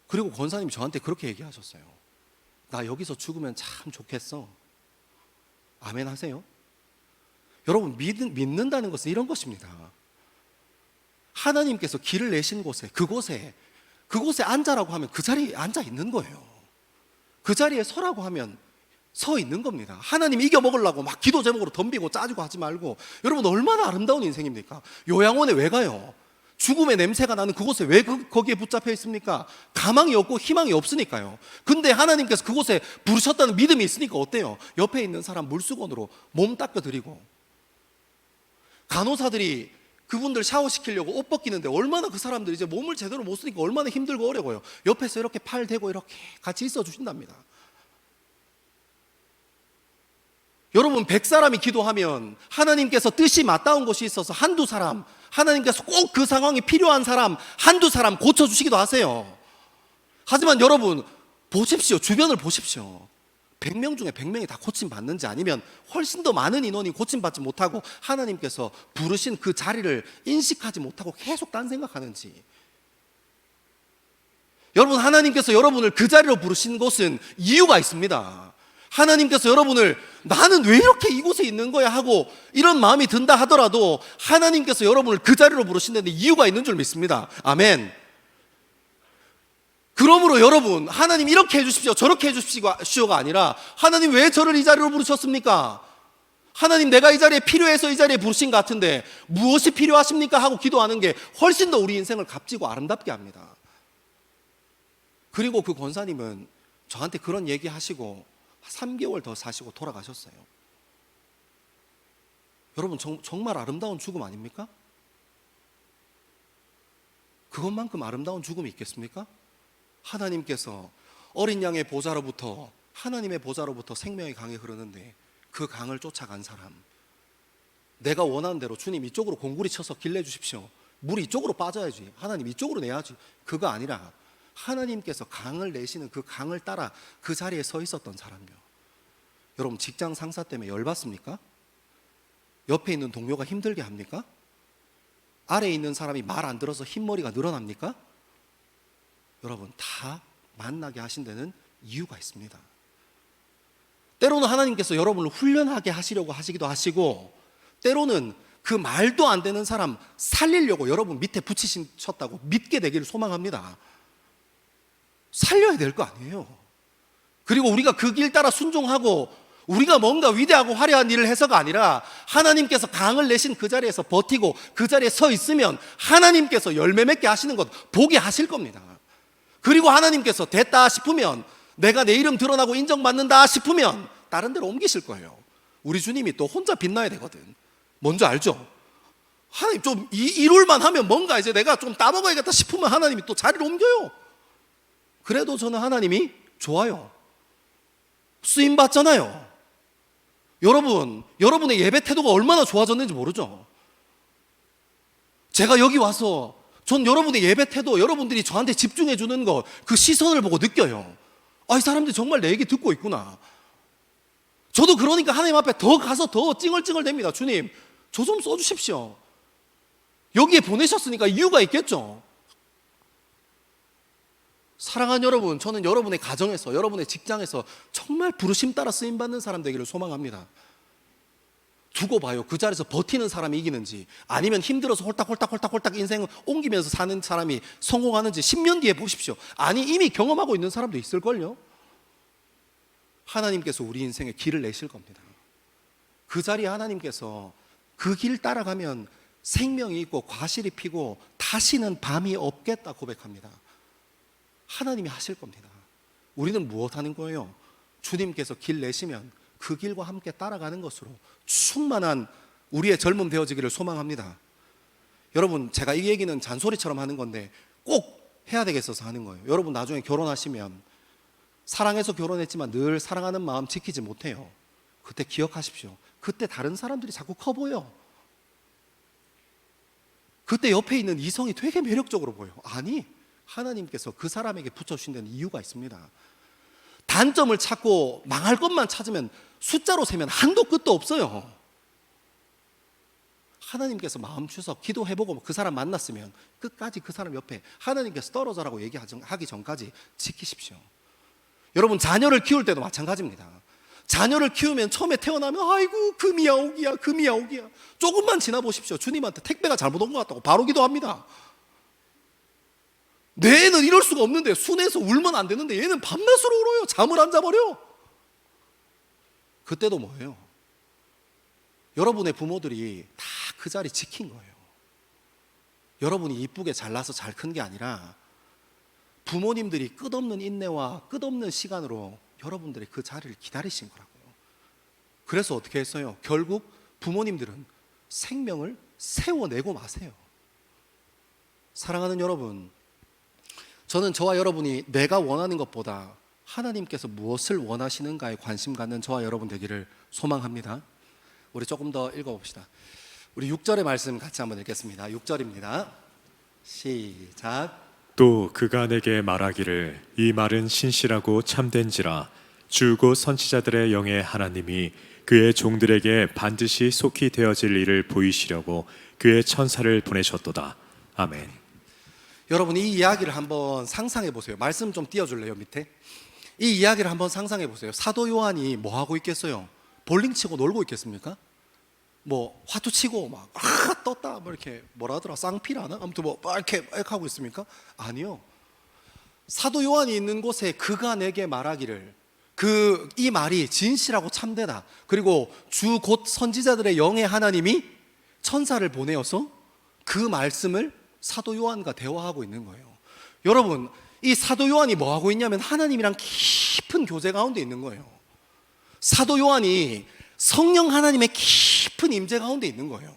그리고 권사님이 저한테 그렇게 얘기하셨어요. 나 여기서 죽으면 참 좋겠어. 아멘 하세요? 여러분 믿는다는 것은 이런 것입니다. 하나님께서 길을 내신 곳에 그곳에 앉아라고 하면 그 자리에 앉아 있는 거예요. 그 자리에 서라고 하면 서 있는 겁니다. 하나님 이겨먹으려고 막 기도 제목으로 덤비고 짜지고 하지 말고. 여러분 얼마나 아름다운 인생입니까? 요양원에 왜 가요? 죽음의 냄새가 나는 그곳에 왜 거기에 붙잡혀 있습니까? 가망이 없고 희망이 없으니까요. 근데 하나님께서 그곳에 부르셨다는 믿음이 있으니까 어때요? 옆에 있는 사람 물수건으로 몸 닦아드리고, 간호사들이 그분들 샤워시키려고 옷 벗기는데 얼마나 그 사람들이 이제 몸을 제대로 못 쓰니까 얼마나 힘들고 어려워요. 옆에서 이렇게 팔 대고 이렇게 같이 있어 주신답니다. 여러분 100사람이 기도하면 하나님께서 뜻이 맞닿은 곳이 있어서 한두 사람, 하나님께서 꼭 그 상황이 필요한 사람 한두 사람 고쳐주시기도 하세요. 하지만 여러분 보십시오. 주변을 보십시오. 100명 중에 100명이 다 고침받는지 아니면 훨씬 더 많은 인원이 고침받지 못하고 하나님께서 부르신 그 자리를 인식하지 못하고 계속 딴 생각하는지. 여러분 하나님께서 여러분을 그 자리로 부르신 곳은 이유가 있습니다. 하나님께서 여러분을 나는 왜 이렇게 이곳에 있는 거야 하고 이런 마음이 든다 하더라도 하나님께서 여러분을 그 자리로 부르신 데는 이유가 있는 줄 믿습니다. 아멘. 그러므로 여러분 하나님 이렇게 해주십시오 저렇게 해주십시오가 아니라 하나님 왜 저를 이 자리로 부르셨습니까? 하나님 내가 이 자리에 필요해서 이 자리에 부르신 것 같은데 무엇이 필요하십니까? 하고 기도하는 게 훨씬 더 우리 인생을 값지고 아름답게 합니다. 그리고 그 권사님은 저한테 그런 얘기하시고 3개월 더 사시고 돌아가셨어요. 여러분 정말 아름다운 죽음 아닙니까? 그것만큼 아름다운 죽음이 있겠습니까? 하나님께서 어린 양의 보좌로부터 하나님의 보좌로부터 생명의 강이 흐르는데 그 강을 쫓아간 사람, 내가 원하는 대로 주님 이쪽으로 공구리 쳐서 길 내주십시오. 물이 이쪽으로 빠져야지. 하나님 이쪽으로 내야지. 그거 아니라 하나님께서 강을 내시는 그 강을 따라 그 자리에 서 있었던 사람이요. 여러분 직장 상사 때문에 열받습니까? 옆에 있는 동료가 힘들게 합니까? 아래에 있는 사람이 말 안 들어서 흰머리가 늘어납니까? 여러분 다 만나게 하신 데는 이유가 있습니다. 때로는 하나님께서 여러분을 훈련하게 하시려고 하시기도 하시고 때로는 그 말도 안 되는 사람 살리려고 여러분 밑에 붙이셨다고 믿게 되기를 소망합니다. 살려야 될 거 아니에요. 그리고 우리가 그 길 따라 순종하고 우리가 뭔가 위대하고 화려한 일을 해서가 아니라 하나님께서 강을 내신 그 자리에서 버티고 그 자리에 서 있으면 하나님께서 열매 맺게 하시는 것 보게 하실 겁니다. 그리고 하나님께서 됐다 싶으면 내가 내 이름 드러나고 인정받는다 싶으면 다른 데로 옮기실 거예요. 우리 주님이 또 혼자 빛나야 되거든. 뭔지 알죠? 하나님 좀 이룰만 하면 뭔가 이제 내가 좀 따먹어야겠다 싶으면 하나님이 또 자리를 옮겨요. 그래도 저는 하나님이 좋아요. 쓰임 받잖아요. 여러분의 예배 태도가 얼마나 좋아졌는지 모르죠? 제가 여기 와서 전 여러분의 예배 태도, 여러분들이 저한테 집중해 주는 거, 그 시선을 보고 느껴요. 아, 이 사람들이 정말 내 얘기 듣고 있구나. 저도 그러니까 하나님 앞에 더 가서 더 찡얼찡얼 됩니다. 주님, 저 좀 써주십시오. 여기에 보내셨으니까 이유가 있겠죠. 사랑하는 여러분, 저는 여러분의 가정에서, 여러분의 직장에서 정말 부르심 따라 쓰임받는 사람 되기를 소망합니다. 두고 봐요. 그 자리에서 버티는 사람이 이기는지, 아니면 힘들어서 홀딱홀딱 인생을 옮기면서 사는 사람이 성공하는지 10년 뒤에 보십시오. 아니, 이미 경험하고 있는 사람도 있을걸요. 하나님께서 우리 인생에 길을 내실 겁니다. 그 자리에 하나님께서 그 길 따라가면 생명이 있고 과실이 피고 다시는 밤이 없겠다 고백합니다. 하나님이 하실 겁니다. 우리는 무엇하는 거예요? 주님께서 길 내시면 그 길과 함께 따라가는 것으로 충만한 우리의 젊음 되어지기를 소망합니다. 여러분, 제가 이 얘기는 잔소리처럼 하는 건데 꼭 해야 되겠어서 하는 거예요. 여러분, 나중에 결혼하시면 사랑해서 결혼했지만 늘 사랑하는 마음 지키지 못해요. 그때 기억하십시오. 그때 다른 사람들이 자꾸 커 보여. 그때 옆에 있는 이성이 되게 매력적으로 보여. 아니, 하나님께서 그 사람에게 붙여주신 데는 이유가 있습니다. 단점을 찾고 망할 것만 찾으면 숫자로 세면 한도 끝도 없어요. 하나님께서 마음 주셔서 기도해보고 그 사람 만났으면 끝까지 그 사람 옆에 하나님께서 떨어져라고 얘기하기 전까지 지키십시오. 여러분, 자녀를 키울 때도 마찬가지입니다. 자녀를 키우면 처음에 태어나면 아이고 금이야 오기야 금이야 오기야, 조금만 지나보십시오. 주님한테 택배가 잘못 온 것 같다고 바로 기도합니다. 내 애는 이럴 수가 없는데, 순해서 울면 안 되는데 얘는 밤낮으로 울어요. 잠을 안 자버려. 그때도 뭐예요? 여러분의 부모들이 다 그 자리 지킨 거예요. 여러분이 이쁘게 잘나서 잘 큰 게 아니라 부모님들이 끝없는 인내와 끝없는 시간으로 여러분들이 그 자리를 기다리신 거라고요. 그래서 어떻게 했어요? 결국 부모님들은 생명을 세워내고 마세요. 사랑하는 여러분, 저는 저와 여러분이 내가 원하는 것보다 하나님께서 무엇을 원하시는가에 관심 갖는 저와 여러분 되기를 소망합니다. 우리 조금 더 읽어봅시다. 우리 6절의 말씀 같이 한번 읽겠습니다. 6절입니다. 시작. 또 그가 내게 말하기를 이 말은 신실하고 참된지라 주 곧 선지자들의 영의 하나님이 그의 종들에게 반드시 속히 되어질 일을 보이시려고 그의 천사를 보내셨도다. 아멘. 여러분, 이 이야기를 한번 상상해 보세요. 말씀 좀 띄워줄래요? 밑에 이 이야기를 한번 상상해 보세요. 사도 요한이 뭐 하고 있겠어요? 볼링 치고 놀고 있겠습니까? 뭐 화투 치고 막 떴다 뭐 이렇게 뭐라 하더라, 쌍피라나? 아무튼 뭐 이렇게 하고 있습니까? 아니요. 사도 요한이 있는 곳에 그가 내게 말하기를, 이 말이 진실하고 참되다, 그리고 주 곧 선지자들의 영의 하나님이 천사를 보내어서 그 말씀을 사도 요한과 대화하고 있는 거예요. 여러분, 이 사도 요한이 뭐 하고 있냐면 하나님이랑 깊은 교제 가운데 있는 거예요. 사도 요한이 성령 하나님의 깊은 임재 가운데 있는 거예요.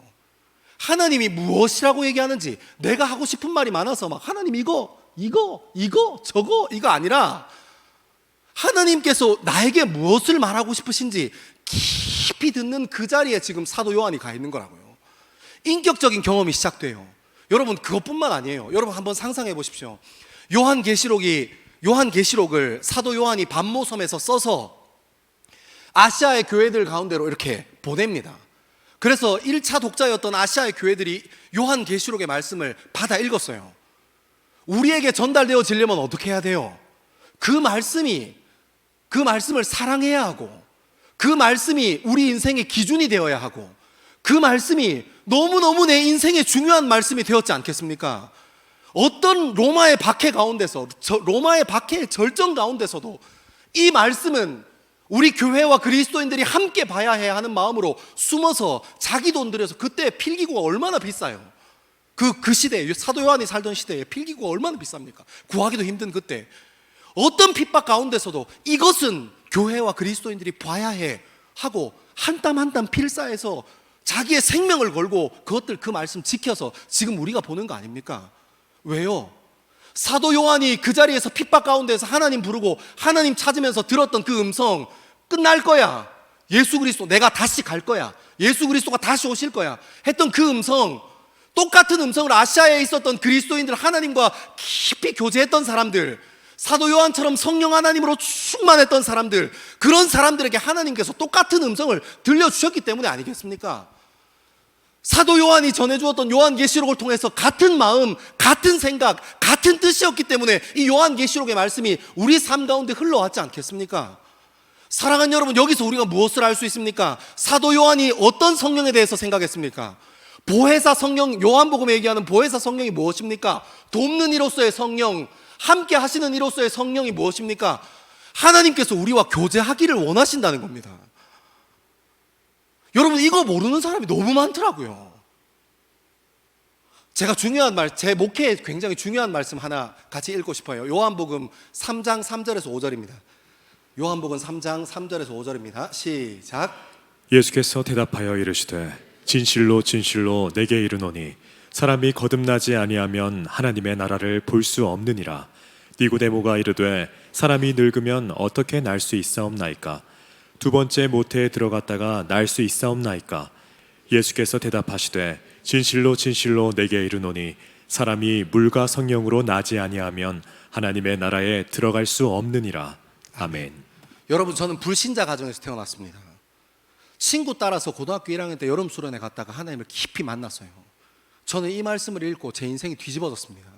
하나님이 무엇이라고 얘기하는지, 내가 하고 싶은 말이 많아서 막 하나님 이거 저거 이거 아니라 하나님께서 나에게 무엇을 말하고 싶으신지 깊이 듣는 그 자리에 지금 사도 요한이 가 있는 거라고요. 인격적인 경험이 시작돼요. 여러분, 그것뿐만 아니에요. 여러분 한번 상상해 보십시오. 요한계시록을 사도 요한이 반모섬에서 써서 아시아의 교회들 가운데로 이렇게 보냅니다. 그래서 1차 독자였던 아시아의 교회들이 요한계시록의 말씀을 받아 읽었어요. 우리에게 전달되어지려면 어떻게 해야 돼요? 그 말씀을 사랑해야 하고, 그 말씀이 우리 인생의 기준이 되어야 하고, 그 말씀이 너무너무 내 인생의 중요한 말씀이 되었지 않겠습니까? 어떤 로마의 박해 가운데서, 로마의 박해의 절정 가운데서도 이 말씀은 우리 교회와 그리스도인들이 함께 봐야 해야 하는 마음으로 숨어서 자기 돈 들여서, 그때 필기구가 얼마나 비싸요. 그 시대에, 사도 요한이 살던 시대에 필기구가 얼마나 비쌉니까? 구하기도 힘든 그때 어떤 핍박 가운데서도 이것은 교회와 그리스도인들이 봐야 해 하고 한 땀 한 땀 필사해서 자기의 생명을 걸고 그 말씀 지켜서 지금 우리가 보는 거 아닙니까? 왜요? 사도 요한이 그 자리에서 핍박 가운데서 하나님 부르고 하나님 찾으면서 들었던 그 음성, 끝날 거야, 예수 그리스도 내가 다시 갈 거야, 예수 그리스도가 다시 오실 거야 했던 그 음성, 똑같은 음성을 아시아에 있었던 그리스도인들, 하나님과 깊이 교제했던 사람들, 사도 요한처럼 성령 하나님으로 충만했던 사람들, 그런 사람들에게 하나님께서 똑같은 음성을 들려주셨기 때문에 아니겠습니까? 사도 요한이 전해주었던 요한계시록을 통해서 같은 마음, 같은 생각, 같은 뜻이었기 때문에 이 요한계시록의 말씀이 우리 삶 가운데 흘러왔지 않겠습니까? 사랑하는 여러분, 여기서 우리가 무엇을 알 수 있습니까? 사도 요한이 어떤 성령에 대해서 생각했습니까? 보혜사 성령, 요한복음에 얘기하는 보혜사 성령이 무엇입니까? 돕는 이로서의 성령, 함께 하시는 이로서의 성령이 무엇입니까? 하나님께서 우리와 교제하기를 원하신다는 겁니다. 여러분, 이거 모르는 사람이 너무 많더라고요. 제가 중요한 말, 제 목회에 굉장히 중요한 말씀 하나 같이 읽고 싶어요. 요한복음 3장 3절에서 5절입니다. 요한복음 3장 3절에서 5절입니다. 시작. 예수께서 대답하여 이르시되 진실로 진실로 내게 이르노니 사람이 거듭나지 아니하면 하나님의 나라를 볼 수 없느니라. 니고데모가 이르되 사람이 늙으면 어떻게 날 수 있사옵나이까? 두 번째 모태에 들어갔다가 날 수 있사옵나이까? 예수께서 대답하시되 진실로 진실로 내게 이르노니 사람이 물과 성령으로 나지 아니하면 하나님의 나라에 들어갈 수 없느니라. 아멘. 여러분, 저는 불신자 가정에서 태어났습니다. 친구 따라서 고등학교 1학년 때 여름 수련회 갔다가 하나님을 깊이 만났어요. 저는 이 말씀을 읽고 제 인생이 뒤집어졌습니다.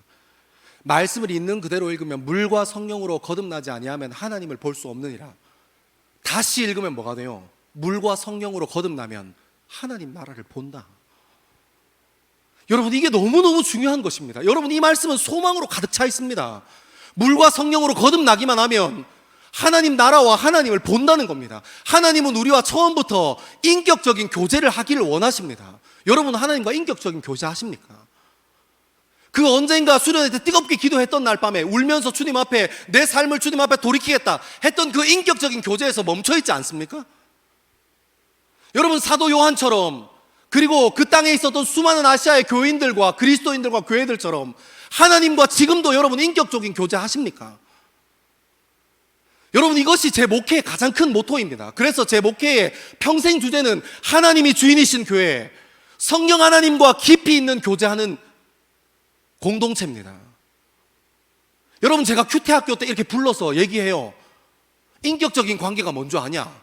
말씀을 있는 그대로 읽으면 물과 성령으로 거듭나지 아니하면 하나님을 볼 수 없느니라. 다시 읽으면 뭐가 돼요? 물과 성령으로 거듭나면 하나님 나라를 본다. 여러분, 이게 너무너무 중요한 것입니다. 여러분, 이 말씀은 소망으로 가득 차 있습니다. 물과 성령으로 거듭나기만 하면 하나님 나라와 하나님을 본다는 겁니다. 하나님은 우리와 처음부터 인격적인 교제를 하기를 원하십니다. 여러분, 하나님과 인격적인 교제 하십니까? 그 언젠가 수련회 때 뜨겁게 기도했던 날 밤에 울면서 주님 앞에 내 삶을 주님 앞에 돌이키겠다 했던 그 인격적인 교제에서 멈춰있지 않습니까? 여러분, 사도 요한처럼, 그리고 그 땅에 있었던 수많은 아시아의 교인들과 그리스도인들과 교회들처럼 하나님과 지금도 여러분 인격적인 교제 하십니까? 여러분, 이것이 제 목회의 가장 큰 모토입니다. 그래서 제 목회의 평생 주제는 하나님이 주인이신 교회, 성령 하나님과 깊이 있는 교제하는 공동체입니다. 여러분, 제가 큐티학교 때 이렇게 불러서 얘기해요. 인격적인 관계가 뭔지 아냐?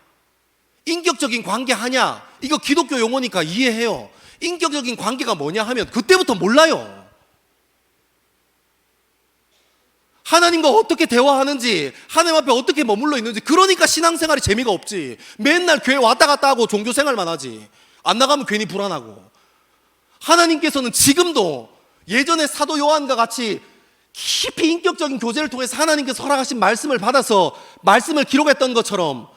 인격적인 관계 하냐? 이거 기독교 용어니까 이해해요. 인격적인 관계가 뭐냐 하면 그때부터 몰라요. 하나님과 어떻게 대화하는지, 하나님 앞에 어떻게 머물러 있는지, 그러니까 신앙생활이 재미가 없지. 맨날 교회 왔다 갔다 하고 종교생활만 하지. 안 나가면 괜히 불안하고. 하나님께서는 지금도 예전에 사도 요한과 같이 깊이 인격적인 교제를 통해서 하나님께서 허락하신 말씀을 받아서 말씀을 기록했던 것처럼,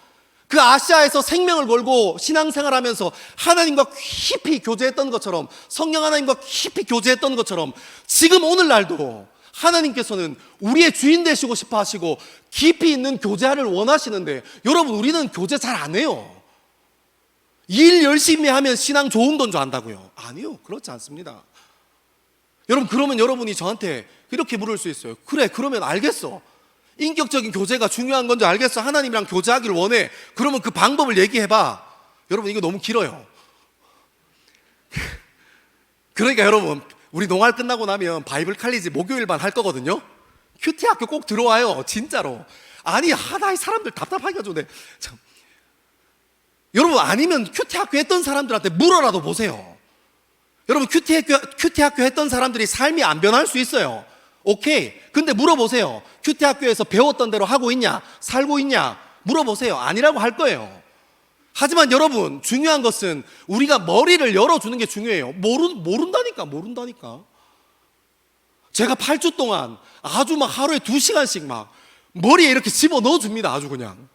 그 아시아에서 생명을 걸고 신앙생활하면서 하나님과 깊이 교제했던 것처럼, 성령 하나님과 깊이 교제했던 것처럼, 지금 오늘날도 하나님께서는 우리의 주인 되시고 싶어 하시고 깊이 있는 교제를 원하시는데, 여러분, 우리는 교제 잘 안 해요. 일 열심히 하면 신앙 좋은 건 줄 안다고요? 아니요, 그렇지 않습니다. 여러분, 그러면 여러분이 저한테 이렇게 물을 수 있어요. 그래, 그러면 알겠어. 인격적인 교제가 중요한 건지 알겠어. 하나님이랑 교제하기를 원해. 그러면 그 방법을 얘기해봐. 여러분, 이거 너무 길어요. 그러니까 여러분, 우리 농활 끝나고 나면 바이블 칼리지 목요일반 할 거거든요. 큐티 학교 꼭 들어와요, 진짜로. 아니, 하나의 사람들 답답하기가 좋네. 참. 여러분, 아니면 큐티 학교 했던 사람들한테 물어라도 보세요. 여러분, 큐티 학교 했던 사람들이 삶이 안 변할 수 있어요. 오케이. 근데 물어보세요. 큐티 학교에서 배웠던 대로 하고 있냐? 살고 있냐? 물어보세요. 아니라고 할 거예요. 하지만 여러분, 중요한 것은 우리가 머리를 열어주는 게 중요해요. 모른다니까. 제가 8주 동안 아주 막 하루에 2시간씩 막 머리에 이렇게 집어 넣어줍니다. 아주 그냥.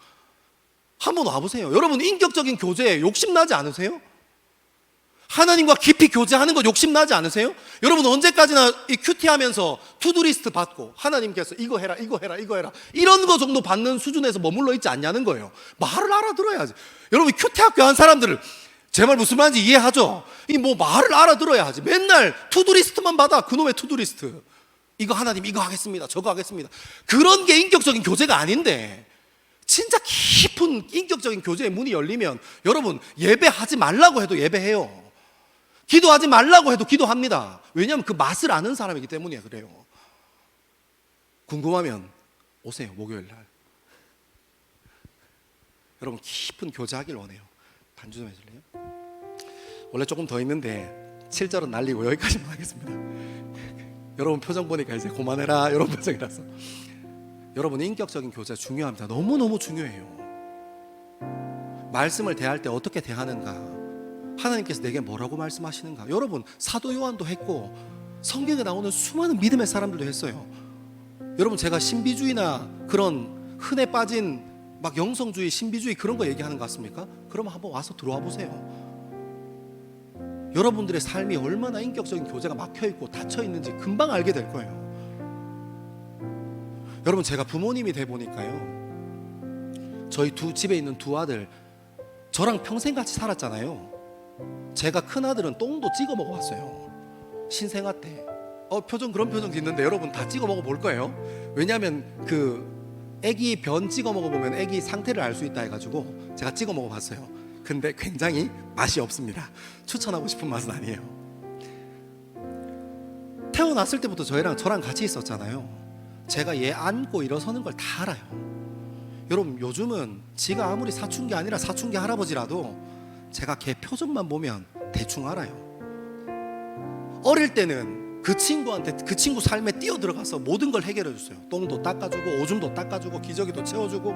한번 와보세요. 여러분, 인격적인 교제에 욕심나지 않으세요? 하나님과 깊이 교제하는 거 욕심나지 않으세요? 여러분, 언제까지나 이 큐티 하면서 투두리스트 받고 하나님께서 이거 해라 이런 거 정도 받는 수준에서 머물러 있지 않냐는 거예요. 말을 알아들어야지. 여러분, 큐티 학교 한 사람들을 제 말 무슨 말인지 이해하죠? 이 뭐 말을 알아들어야지. 맨날 투두리스트만 받아. 그놈의 투두리스트. 이거 하나님 이거 하겠습니다. 저거 하겠습니다. 그런 게 인격적인 교제가 아닌데, 진짜 깊은 인격적인 교제의 문이 열리면 여러분, 예배하지 말라고 해도 예배해요. 기도하지 말라고 해도 기도합니다. 왜냐하면 그 맛을 아는 사람이기 때문에 그래요. 궁금하면 오세요, 목요일날. 여러분, 깊은 교제하길 원해요. 반주 좀 해줄래요? 원래 조금 더 있는데 7절은 날리고 여기까지만 하겠습니다. 여러분 표정 보니까 이제 그만해라 이런 표정이라서. 여러분 인격적인 교제 중요합니다. 너무너무 중요해요. 말씀을 대할 때 어떻게 대하는가, 하나님께서 내게 뭐라고 말씀하시는가. 여러분 사도 요한도 했고 성경에 나오는 수많은 믿음의 사람들도 했어요. 여러분 제가 신비주의나 그런 흔해 빠진 막 영성주의, 신비주의 그런 거 얘기하는 것 같습니까? 그러면 한번 와서 들어와 보세요. 여러분들의 삶이 얼마나 인격적인 교제가 막혀있고 닫혀있는지 금방 알게 될 거예요. 여러분 제가 부모님이 돼 보니까요, 저희 집에 있는 두 아들 저랑 평생 같이 살았잖아요. 제가 큰 아들은 똥도 찍어 먹어봤어요. 신생아 때. 표정 그런 표정 짓는데 여러분 다 찍어 먹어 볼 거예요. 왜냐하면 그 애기 변 찍어 먹어보면 애기 상태를 알 수 있다 해가지고 제가 찍어 먹어봤어요. 근데 굉장히 맛이 없습니다. 추천하고 싶은 맛은 아니에요. 태어났을 때부터 저랑 같이 있었잖아요. 제가 얘 안고 일어서는 걸 다 알아요. 여러분 요즘은 지가 아무리 사춘기 아니라 사춘기 할아버지라도 제가 걔 표정만 보면 대충 알아요. 어릴 때는 그 친구한테 그 친구 삶에 뛰어들어가서 모든 걸 해결해 줬어요. 똥도 닦아주고 오줌도 닦아주고 기저귀도 채워주고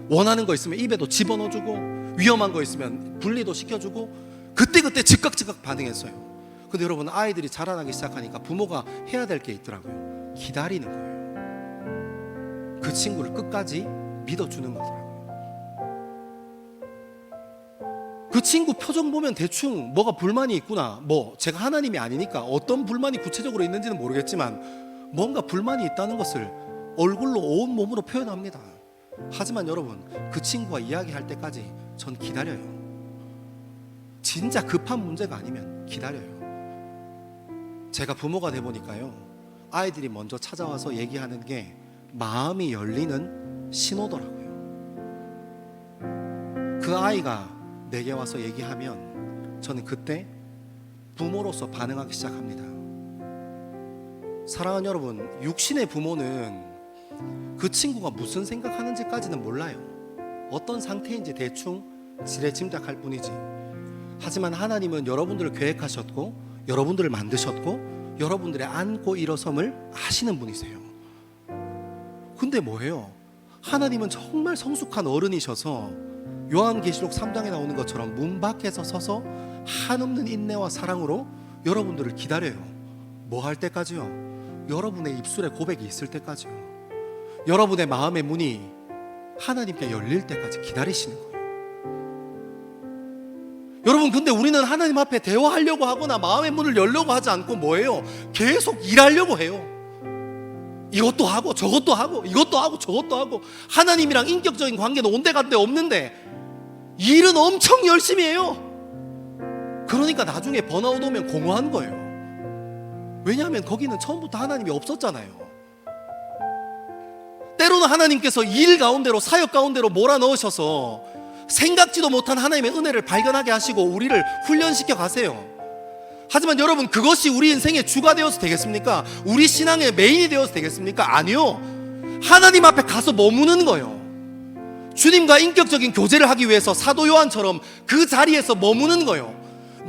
원하는 거 있으면 입에도 집어넣어주고 위험한 거 있으면 분리도 시켜주고 그때 즉각 반응했어요. 근데 여러분 아이들이 자라나기 시작하니까 부모가 해야 될 게 있더라고요. 기다리는 거예요. 그 친구를 끝까지 믿어주는 거더라고요. 그 친구 표정 보면 대충 뭐가 불만이 있구나, 뭐 제가 하나님이 아니니까 어떤 불만이 구체적으로 있는지는 모르겠지만 뭔가 불만이 있다는 것을 얼굴로 온 몸으로 표현합니다. 하지만 여러분 그 친구와 이야기할 때까지 전 기다려요. 진짜 급한 문제가 아니면 기다려요. 제가 부모가 돼 보니까요, 아이들이 먼저 찾아와서 얘기하는 게 마음이 열리는 신호더라고요. 그 아이가 내게 와서 얘기하면 저는 그때 부모로서 반응하기 시작합니다. 사랑하는 여러분, 육신의 부모는 그 친구가 무슨 생각하는지까지는 몰라요. 어떤 상태인지 대충 지레 짐작할 뿐이지. 하지만 하나님은 여러분들을 계획하셨고 여러분들을 만드셨고 여러분들의 앉고 일어섬을 아시는 분이세요. 근데 뭐예요? 하나님은 정말 성숙한 어른이셔서 요한계시록 3장에 나오는 것처럼 문 밖에서 서서 한없는 인내와 사랑으로 여러분들을 기다려요. 뭐 할 때까지요? 여러분의 입술에 고백이 있을 때까지요. 여러분의 마음의 문이 하나님께 열릴 때까지 기다리시는 거예요. 여러분 근데 우리는 하나님 앞에 대화하려고 하거나 마음의 문을 열려고 하지 않고 뭐예요? 계속 일하려고 해요. 이것도 하고 저것도 하고 이것도 하고 저것도 하고 하나님이랑 인격적인 관계는 온데간데 없는데 일은 엄청 열심히 해요. 그러니까 나중에 번아웃 오면 공허한 거예요. 왜냐하면 거기는 처음부터 하나님이 없었잖아요. 때로는 하나님께서 일 가운데로 사역 가운데로 몰아넣으셔서 생각지도 못한 하나님의 은혜를 발견하게 하시고 우리를 훈련시켜 가세요. 하지만 여러분 그것이 우리 인생의 주가 되어서 되겠습니까? 우리 신앙의 메인이 되어서 되겠습니까? 아니요. 하나님 앞에 가서 머무는 거예요. 주님과 인격적인 교제를 하기 위해서 사도 요한처럼 그 자리에서 머무는 거예요.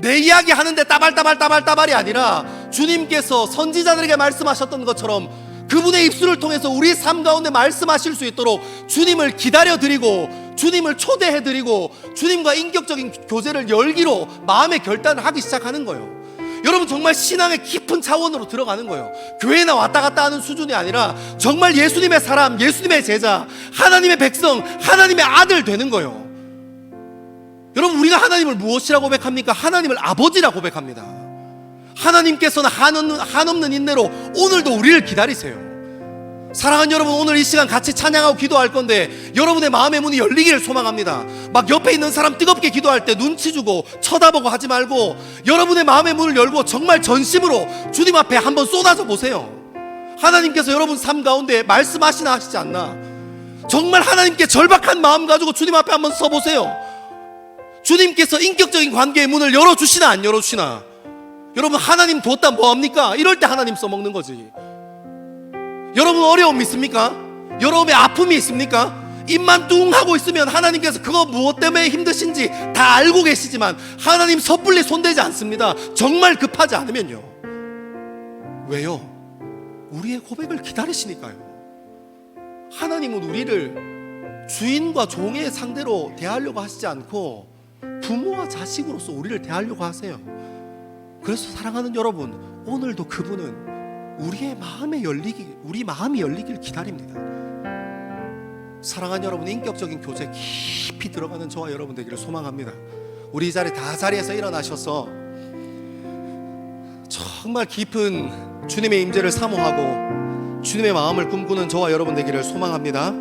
내 이야기 하는데 따발따발이 아니라 주님께서 선지자들에게 말씀하셨던 것처럼 그분의 입술을 통해서 우리 삶 가운데 말씀하실 수 있도록 주님을 기다려드리고 주님을 초대해드리고 주님과 인격적인 교제를 열기로 마음의 결단을 하기 시작하는 거예요. 여러분 정말 신앙의 깊은 차원으로 들어가는 거예요. 교회나 왔다 갔다 하는 수준이 아니라 정말 예수님의 사람, 예수님의 제자, 하나님의 백성, 하나님의 아들 되는 거예요. 여러분 우리가 하나님을 무엇이라고 고백합니까? 하나님을 아버지라고 고백합니다. 하나님께서는 한없는 인내로 오늘도 우리를 기다리세요. 사랑하는 여러분, 오늘 이 시간 같이 찬양하고 기도할 건데 여러분의 마음의 문이 열리기를 소망합니다. 막 옆에 있는 사람 뜨겁게 기도할 때 눈치 주고 쳐다보고 하지 말고 여러분의 마음의 문을 열고 정말 전심으로 주님 앞에 한번 쏟아져 보세요. 하나님께서 여러분 삶 가운데 말씀하시나 하시지 않나. 정말 하나님께 절박한 마음 가지고 주님 앞에 한번 서보세요. 주님께서 인격적인 관계의 문을 열어주시나 안 열어주시나. 여러분 하나님 뒀다 뭐합니까? 이럴 때 하나님 써먹는 거지. 여러분 어려움 있습니까? 여러분의 아픔이 있습니까? 입만 뚱 하고 있으면 하나님께서 그거 무엇 때문에 힘드신지 다 알고 계시지만 하나님 섣불리 손대지 않습니다. 정말 급하지 않으면요. 왜요? 우리의 고백을 기다리시니까요. 하나님은 우리를 주인과 종의 상대로 대하려고 하시지 않고 부모와 자식으로서 우리를 대하려고 하세요. 그래서 사랑하는 여러분, 오늘도 그분은 우리 마음이 열리길 기다립니다. 사랑하는 여러분, 인격적인 교제 깊이 들어가는 저와 여러분 되기를 소망합니다. 우리 이 자리에서 일어나셔서 정말 깊은 주님의 임재를 사모하고 주님의 마음을 꿈꾸는 저와 여러분 되기를 소망합니다.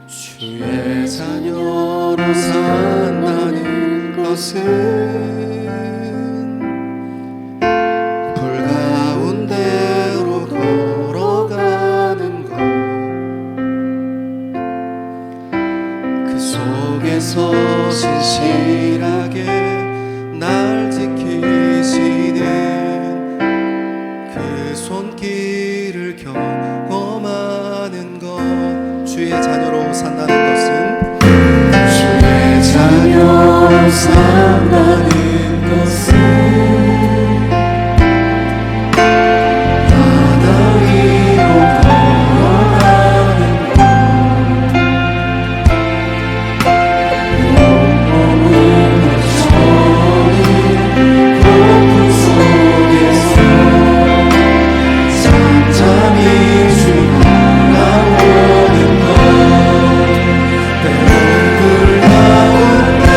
주의 자녀로 산다는 것은 불 가운데로 걸어가는 것, 그 속에서 신실하게 날 지키시는 그 손길을 경험하는 것. 주의 자녀로 산다는 것은, 주의 자녀로 산다는 것은 바다 위로 걸어가는 것, 온몸을 저는 폭풍 속에서 잠잠히 주나오는 것, 내 얼굴 가운데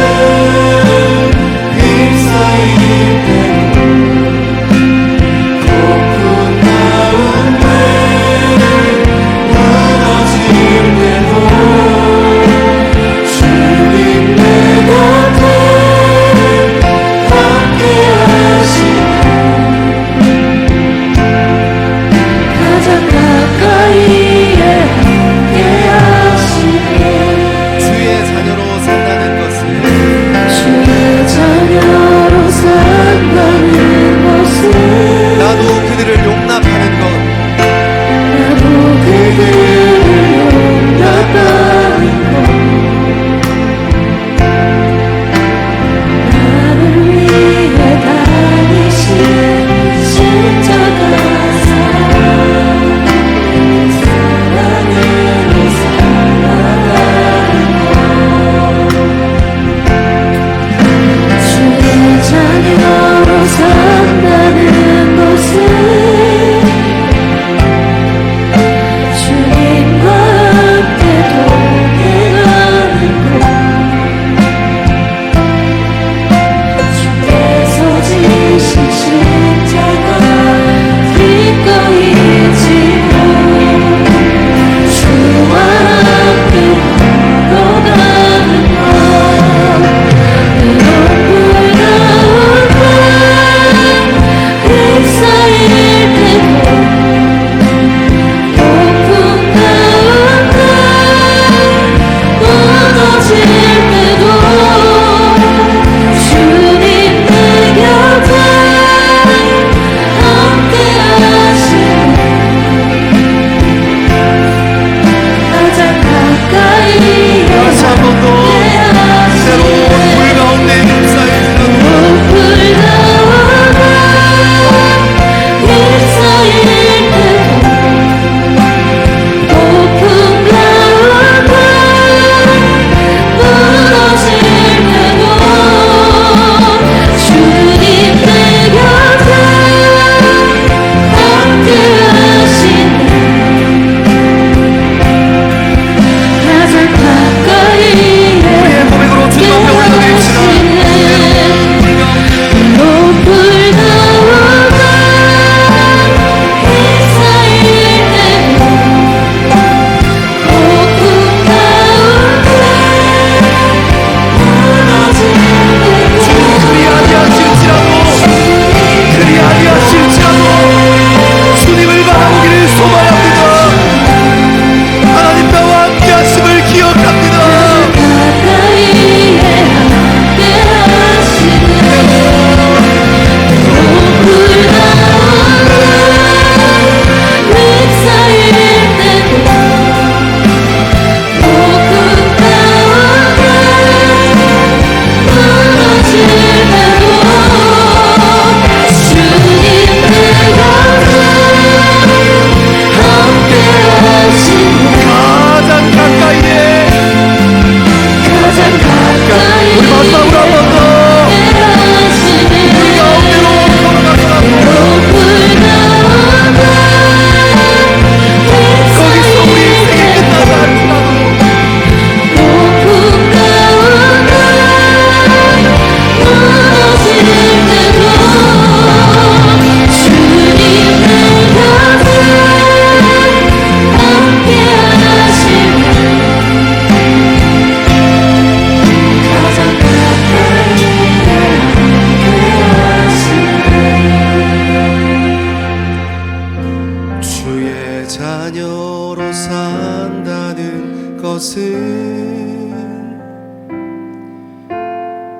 것은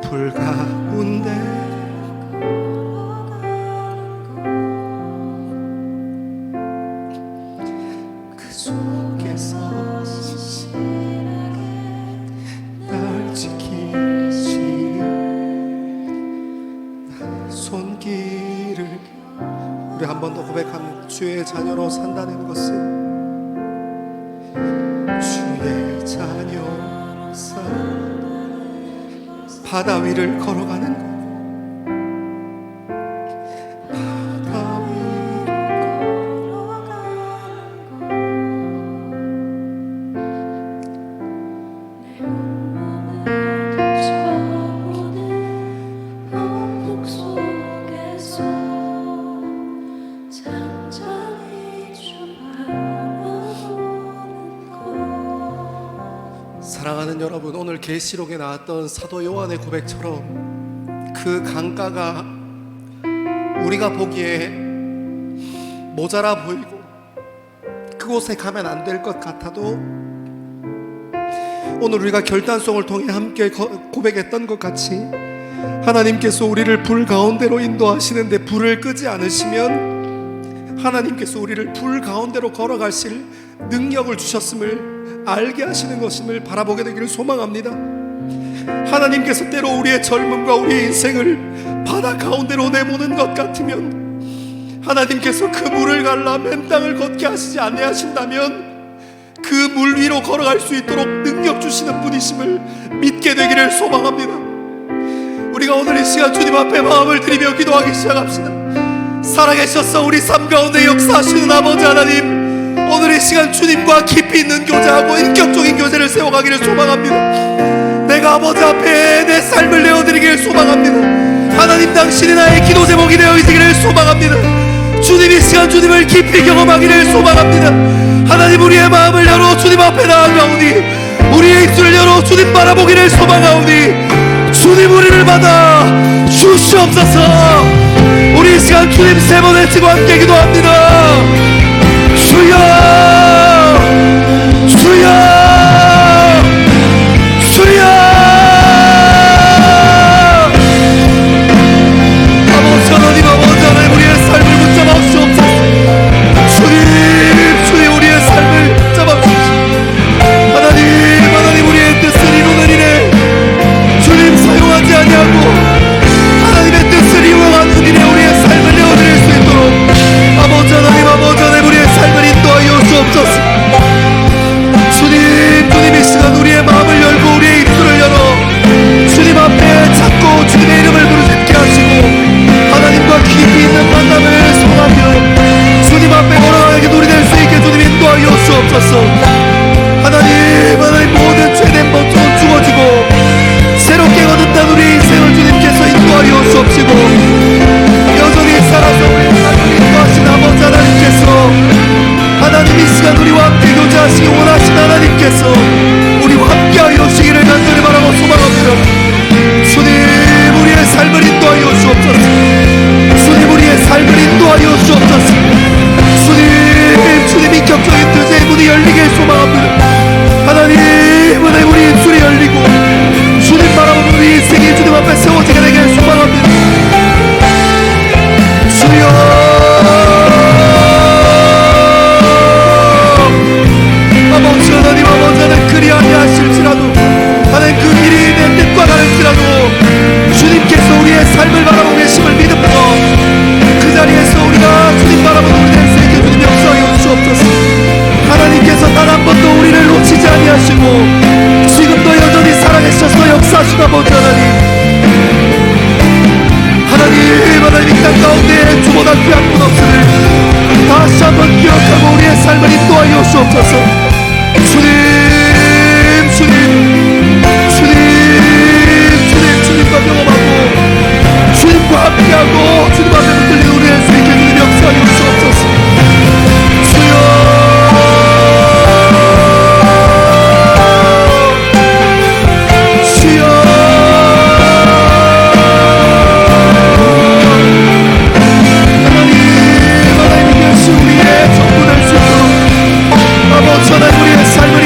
불 가운데 그 속에서 날 지키시는 나의 손길을, 우리 한 번 더 고백하면 주의 자녀로 산다는 것은, 주의 자녀사 바다 위를 걸어가는 것, 바다 위를 사랑하는 여러분, 오늘 계시록에 나왔던 사도 요한의 고백처럼 그 강가가 우리가 보기에 모자라 보이고 그곳에 가면 안 될 것 같아도, 오늘 우리가 결단성을 통해 함께 고백했던 것 같이 하나님께서 우리를 불 가운데로 인도하시는데 불을 끄지 않으시면 하나님께서 우리를 불 가운데로 걸어가실 능력을 주셨음을 알게 하시는 것임을 바라보게 되기를 소망합니다. 하나님께서 때로 우리의 젊음과 우리의 인생을 바다 가운데로 내모는 것 같으면, 하나님께서 그 물을 갈라 맨 땅을 걷게 하시지 아니하신다면 그 물 위로 걸어갈 수 있도록 능력 주시는 분이심을 믿게 되기를 소망합니다. 우리가 오늘 이 시간 주님 앞에 마음을 드리며 기도하기 시작합시다. 살아계셔서 우리 삶 가운데 역사하시는 아버지 하나님, 오늘 이 시간 주님과 깊이 있는 교제하고 인격적인 교제를 세워가기를 소망합니다. 내가 아버지 앞에 내 삶을 내어드리기를 소망합니다. 하나님, 당신이 나의 기도 제목이 되어지기를 소망합니다. 주님, 이 시간 주님을 깊이 경험하기를 소망합니다. 하나님, 우리의 마음을 열어 주님 앞에 나아가오니, 우리의 입술을 열어 주님 바라보기를 소망하오니, 주님 우리를 받아 주시옵소서. 우리 이 시간 주님 세 번 외치고 함께 기도합니다. 주여, 주여, 주여. 아버지 하나님, 아버지 하나님, 우리의 삶을 붙잡아 주옵소서. 주님, 주님, 우리의 삶을 붙잡아 주옵소서. 하나님, 하나님, 우리의 뜻을 이루는 일에 주님 사용하지 아니하고 하나님의 뜻을 이루어가는 일에 우리의 삶을 내어드릴 수 있도록 아버지 하나님, 아버지 하나님, 우리의 삶을 인도하여 주옵소서. 주님, 주님, 이 시간 우리의 마음을 열고 우리의 입술을 열어 주님 앞에 찾고 주님의 이름을 부르짖게 하시고 하나님과 깊이 있는 만남을 소망하며 주님 앞에 걸어가게 우리 될 수 있게 주님 인도하여 주옵소서. 하나님, 하나님, 모든 죄된 번쩍은 죽어지고 새롭게 거듭난 우리의 인생을 주님께서 인도하여 주옵시고, 여전히 살아서 우리의 삶을 인도하신 아버지 하나님께서, 하나님, 이 시간 우리와 함께 교제하시기 원하신 하나님께서 우리와 함께하여 주시기를 간절히 바라고 소망합니다. 주님, 우리의 삶을 인도하여 주옵소서. 주님, 우리의 삶을 인도하여 주옵소서. 주님, 주님, 인격적인 교제의 문이 열리길 소망합니다. 하나님, 하나님, 우리 입술이 열리고 주님 바라보는 우리 인생이 주님 앞에 세워지게 되길 소망합니다. 주여, 아버지 하나님, 아버지 하나님, 그리 아니하실지라도 하나님 그 길이 내 뜻과 다를지라도 주님께서 우리의 삶을 바라보고 계심을 믿음으로 그 자리에서 우리가 주님 바라보는 우리 될 수 있게 주님 역사하여 주옵소서. 하나님께서 단 한 번도 우리를 놓치지 아니하시고 지금도 여전히 살아계셔서 역사하시는 아버지 하나님, 하나님, 하나님, 이 땅 가운데 주보다 귀한 분 없음을 다시 한번 기억하고 우리의 삶을 인도하여 주옵소서. 주님, 주님, 주님, 주님, 주님과 경험하고 주님과 함께하고 주님 앞에 붙들린 우리 될 수 있게 주님 역사하여 주옵소서. 주여, 주여, 하나님, 하나님, 이것이 우리의 전부 될 수 있도록 아버지 하나님, 우리의 삶을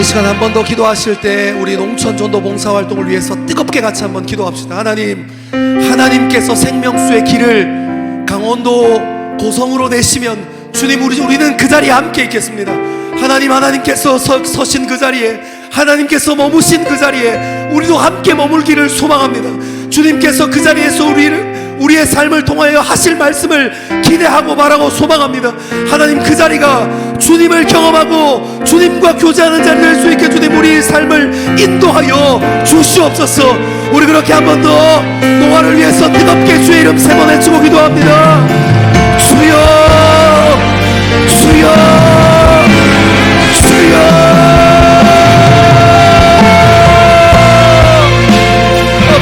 시간 한 번 더 기도하실 때 우리 농촌 전도 봉사활동을 위해서 뜨겁게 같이 한번 기도합시다. 하나님께서 생명수의 길을 강원도 고성으로 내시면 주님, 우리는 그 자리에 함께 있겠습니다. 하나님께서 서신 그 자리에, 하나님께서 머무신 그 자리에 우리도 함께 머물기를 소망합니다. 주님께서 그 자리에서 우리의 삶을 통하여 하실 말씀을 기대하고 바라고 소망합니다. 하나님, 그 자리가 주님을 경험하고 주님과 교제하는 자리 될 수 있게 주님, 우리의 삶을 인도하여 주시옵소서. 우리 그렇게 한 번 더 노아를 위해서 뜨겁게 주의 이름 세 번 외치고 기도합니다. 주여, 주여, 주여.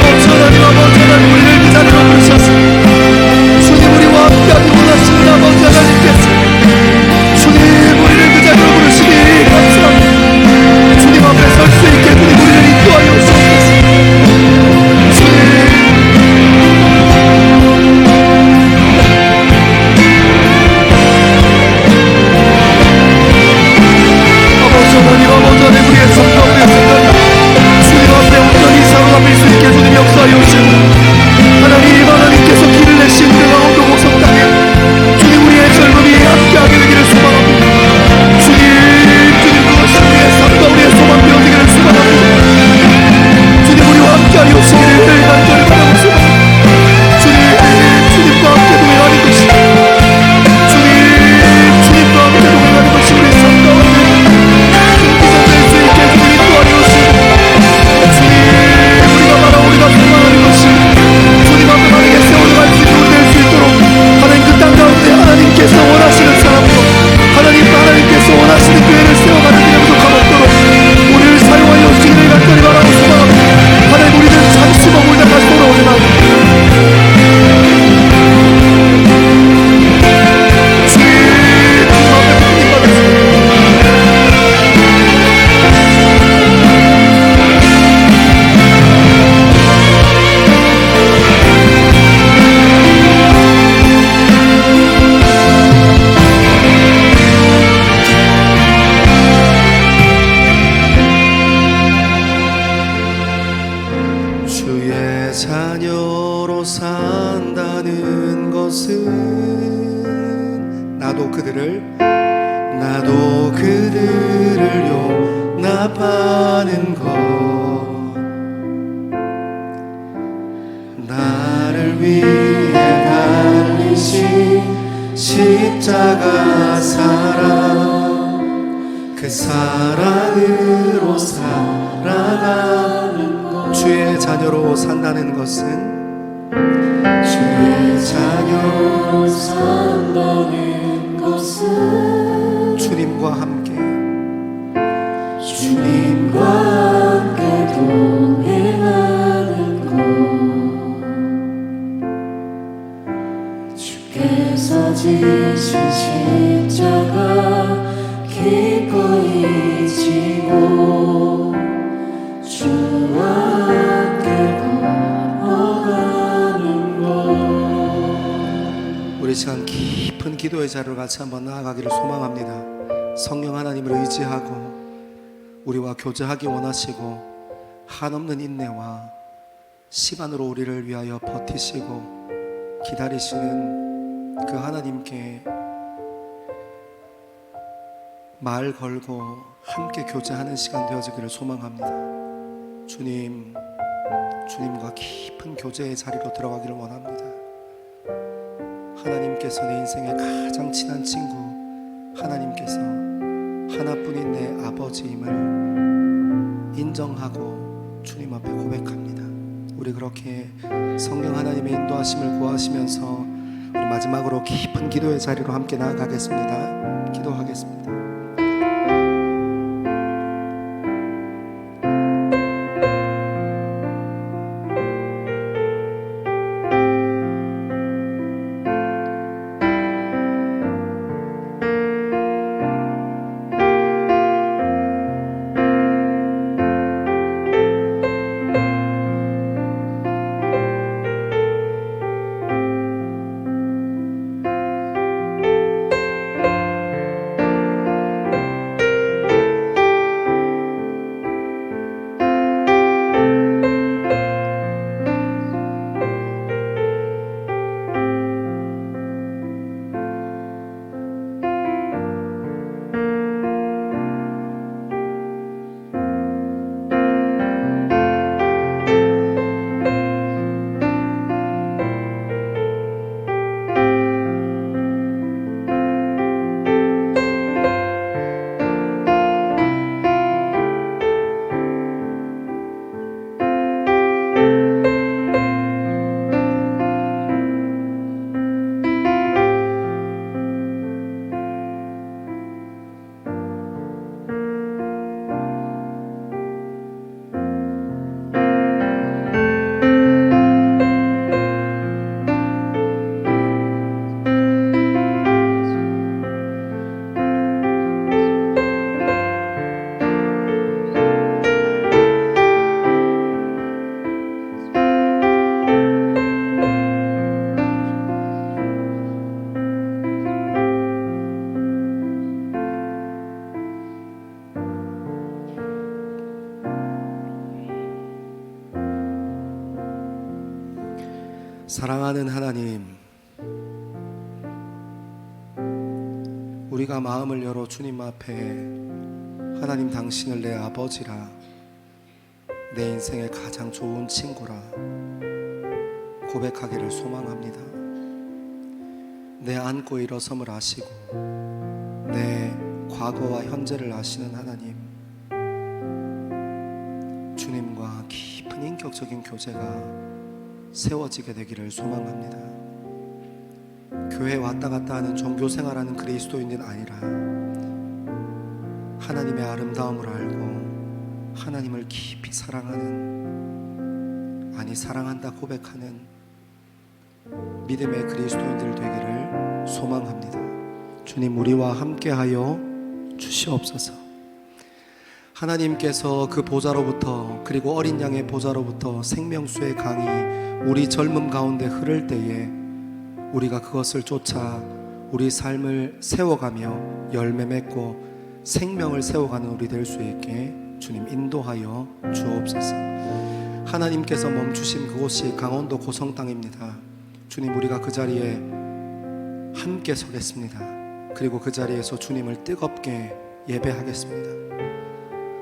아버지 하나님, 우리를 그 자리로 부르셨습니다. 주님, 우리와 함께하기 원하십니다. 아버지 하나님께서 주님, 우리를 그 자리로 부르시니 감사합니다. 주님 앞에 설 수 있게 주님, 우리를 인도하여 주옵소서. 아버지 하나님, 우리의 삶 가운데 주님 앞에 온전히 사로잡힐 수 있게 주님 역사하여 주시고, 하나님께서 길을 내신 그 강원도 고성 땅에 주님, 우리의 젊음이 함께하게 되기를 소망합니다. 주님 그것이 우리의 삶과 우리의 소망 되어지기를 소망합니다. 주님, 우리와 함께하여 주시기를 간절히 바라고 소망합니다. 주님과 함께 동행하는 것이, 주님과 함께 동행하는 것이 우리의 삶 가운데 기사될 수 있게 주님 인도하여 주시고, 우리가 바라고 우리가 소망하는 것이 주님 앞에 만약에 세워나갈 수 있도록 될 수 있도록 하나님, 그 땅 가운데 하나님께서 원하시는 사람으로 하나님께서 원하시는 교회를 세워가는 일에 부족함 없도록 우리를 사용하여 주시기를 간절히 바라고 소망합니다. 하나님, 우리는 잠시 머물다 다시 돌아오리라. 주님 앞에 부르님 받으시고 주의 자녀로 산다는 것은 나도 그들을 용납하는 것, 나를 위해 달리신 십자가 사랑, 그 사랑으로 살아가는 것. 주의 자녀로 산다는 것은, 주의 자녀로 산다는 것은 주님과 함께 동행하는 것, 주께서 지신 십자가 기꺼이 지고 주와 함께 걸어가는 것. 우리 시간 깊은 기도의 자리로 같이 한번 나아가기를 소망합니다. 성령 하나님을 의지하고 우리와 교제하기 원하시고 한없는 인내와 시간으로 우리를 위하여 버티시고 기다리시는 그 하나님께 말 걸고 함께 교제하는 시간 되어지기를 소망합니다. 주님과 깊은 교제의 자리로 들어가기를 원합니다. 하나님께서 내 인생의 가장 친한 친구, 하나님께서 하나뿐인 내 아버지임을 인정하고 주님 앞에 고백합니다. 우리 그렇게 성령 하나님의 인도하심을 구하시면서 우리 마지막으로 깊은 기도의 자리로 함께 나아가겠습니다. 기도하겠습니다. 사랑하는 하나님, 우리가 마음을 열어 주님 앞에 하나님 당신을 내 아버지라, 내 인생의 가장 좋은 친구라 고백하기를 소망합니다. 내 안고 일어섬을 아시고 내 과거와 현재를 아시는 하나님, 주님과 깊은 인격적인 교제가 세워지게 되기를 소망합니다. 교회 왔다 갔다 하는 종교생활하는 그리스도인이 아니라 하나님의 아름다움을 알고 하나님을 깊이 사랑하는, 아니 사랑한다 고백하는 믿음의 그리스도인들 되기를 소망합니다. 주님, 우리와 함께하여 주시옵소서. 하나님께서 그 보좌로부터, 그리고 어린 양의 보좌로부터 생명수의 강이 우리 젊음 가운데 흐를 때에 우리가 그것을 쫓아 우리 삶을 세워가며 열매 맺고 생명을 세워가는 우리 될 수 있게 주님 인도하여 주옵소서. 하나님께서 멈추신 그곳이 강원도 고성 땅입니다. 주님, 우리가 그 자리에 함께 서겠습니다. 그리고 그 자리에서 주님을 뜨겁게 예배하겠습니다.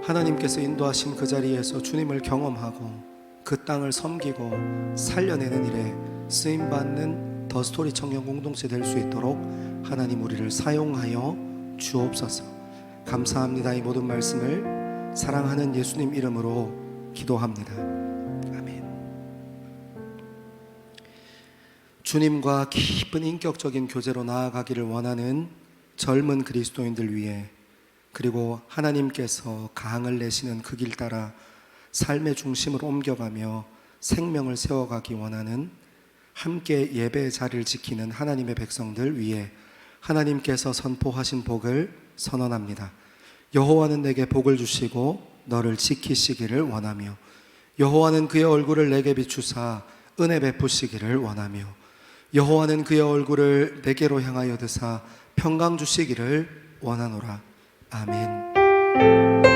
하나님께서 인도하신 그 자리에서 주님을 경험하고 그 땅을 섬기고 살려내는 일에 쓰임받는 더스토리 청년 공동체 될 수 있도록 하나님 우리를 사용하여 주옵소서. 감사합니다. 이 모든 말씀을 사랑하는 예수님 이름으로 기도합니다. 아멘. 주님과 깊은 인격적인 교제로 나아가기를 원하는 젊은 그리스도인들 위해, 그리고 하나님께서 강을 내시는 그 길 따라 삶의 중심을 옮겨가며 생명을 세워가기 원하는 함께 예배의 자리를 지키는 하나님의 백성들 위해 하나님께서 선포하신 복을 선언합니다. 여호와는 내게 복을 주시고 너를 지키시기를 원하며, 여호와는 그의 얼굴을 내게 비추사 은혜 베푸시기를 원하며, 여호와는 그의 얼굴을 내게로 향하여 드사 평강 주시기를 원하노라. 아멘.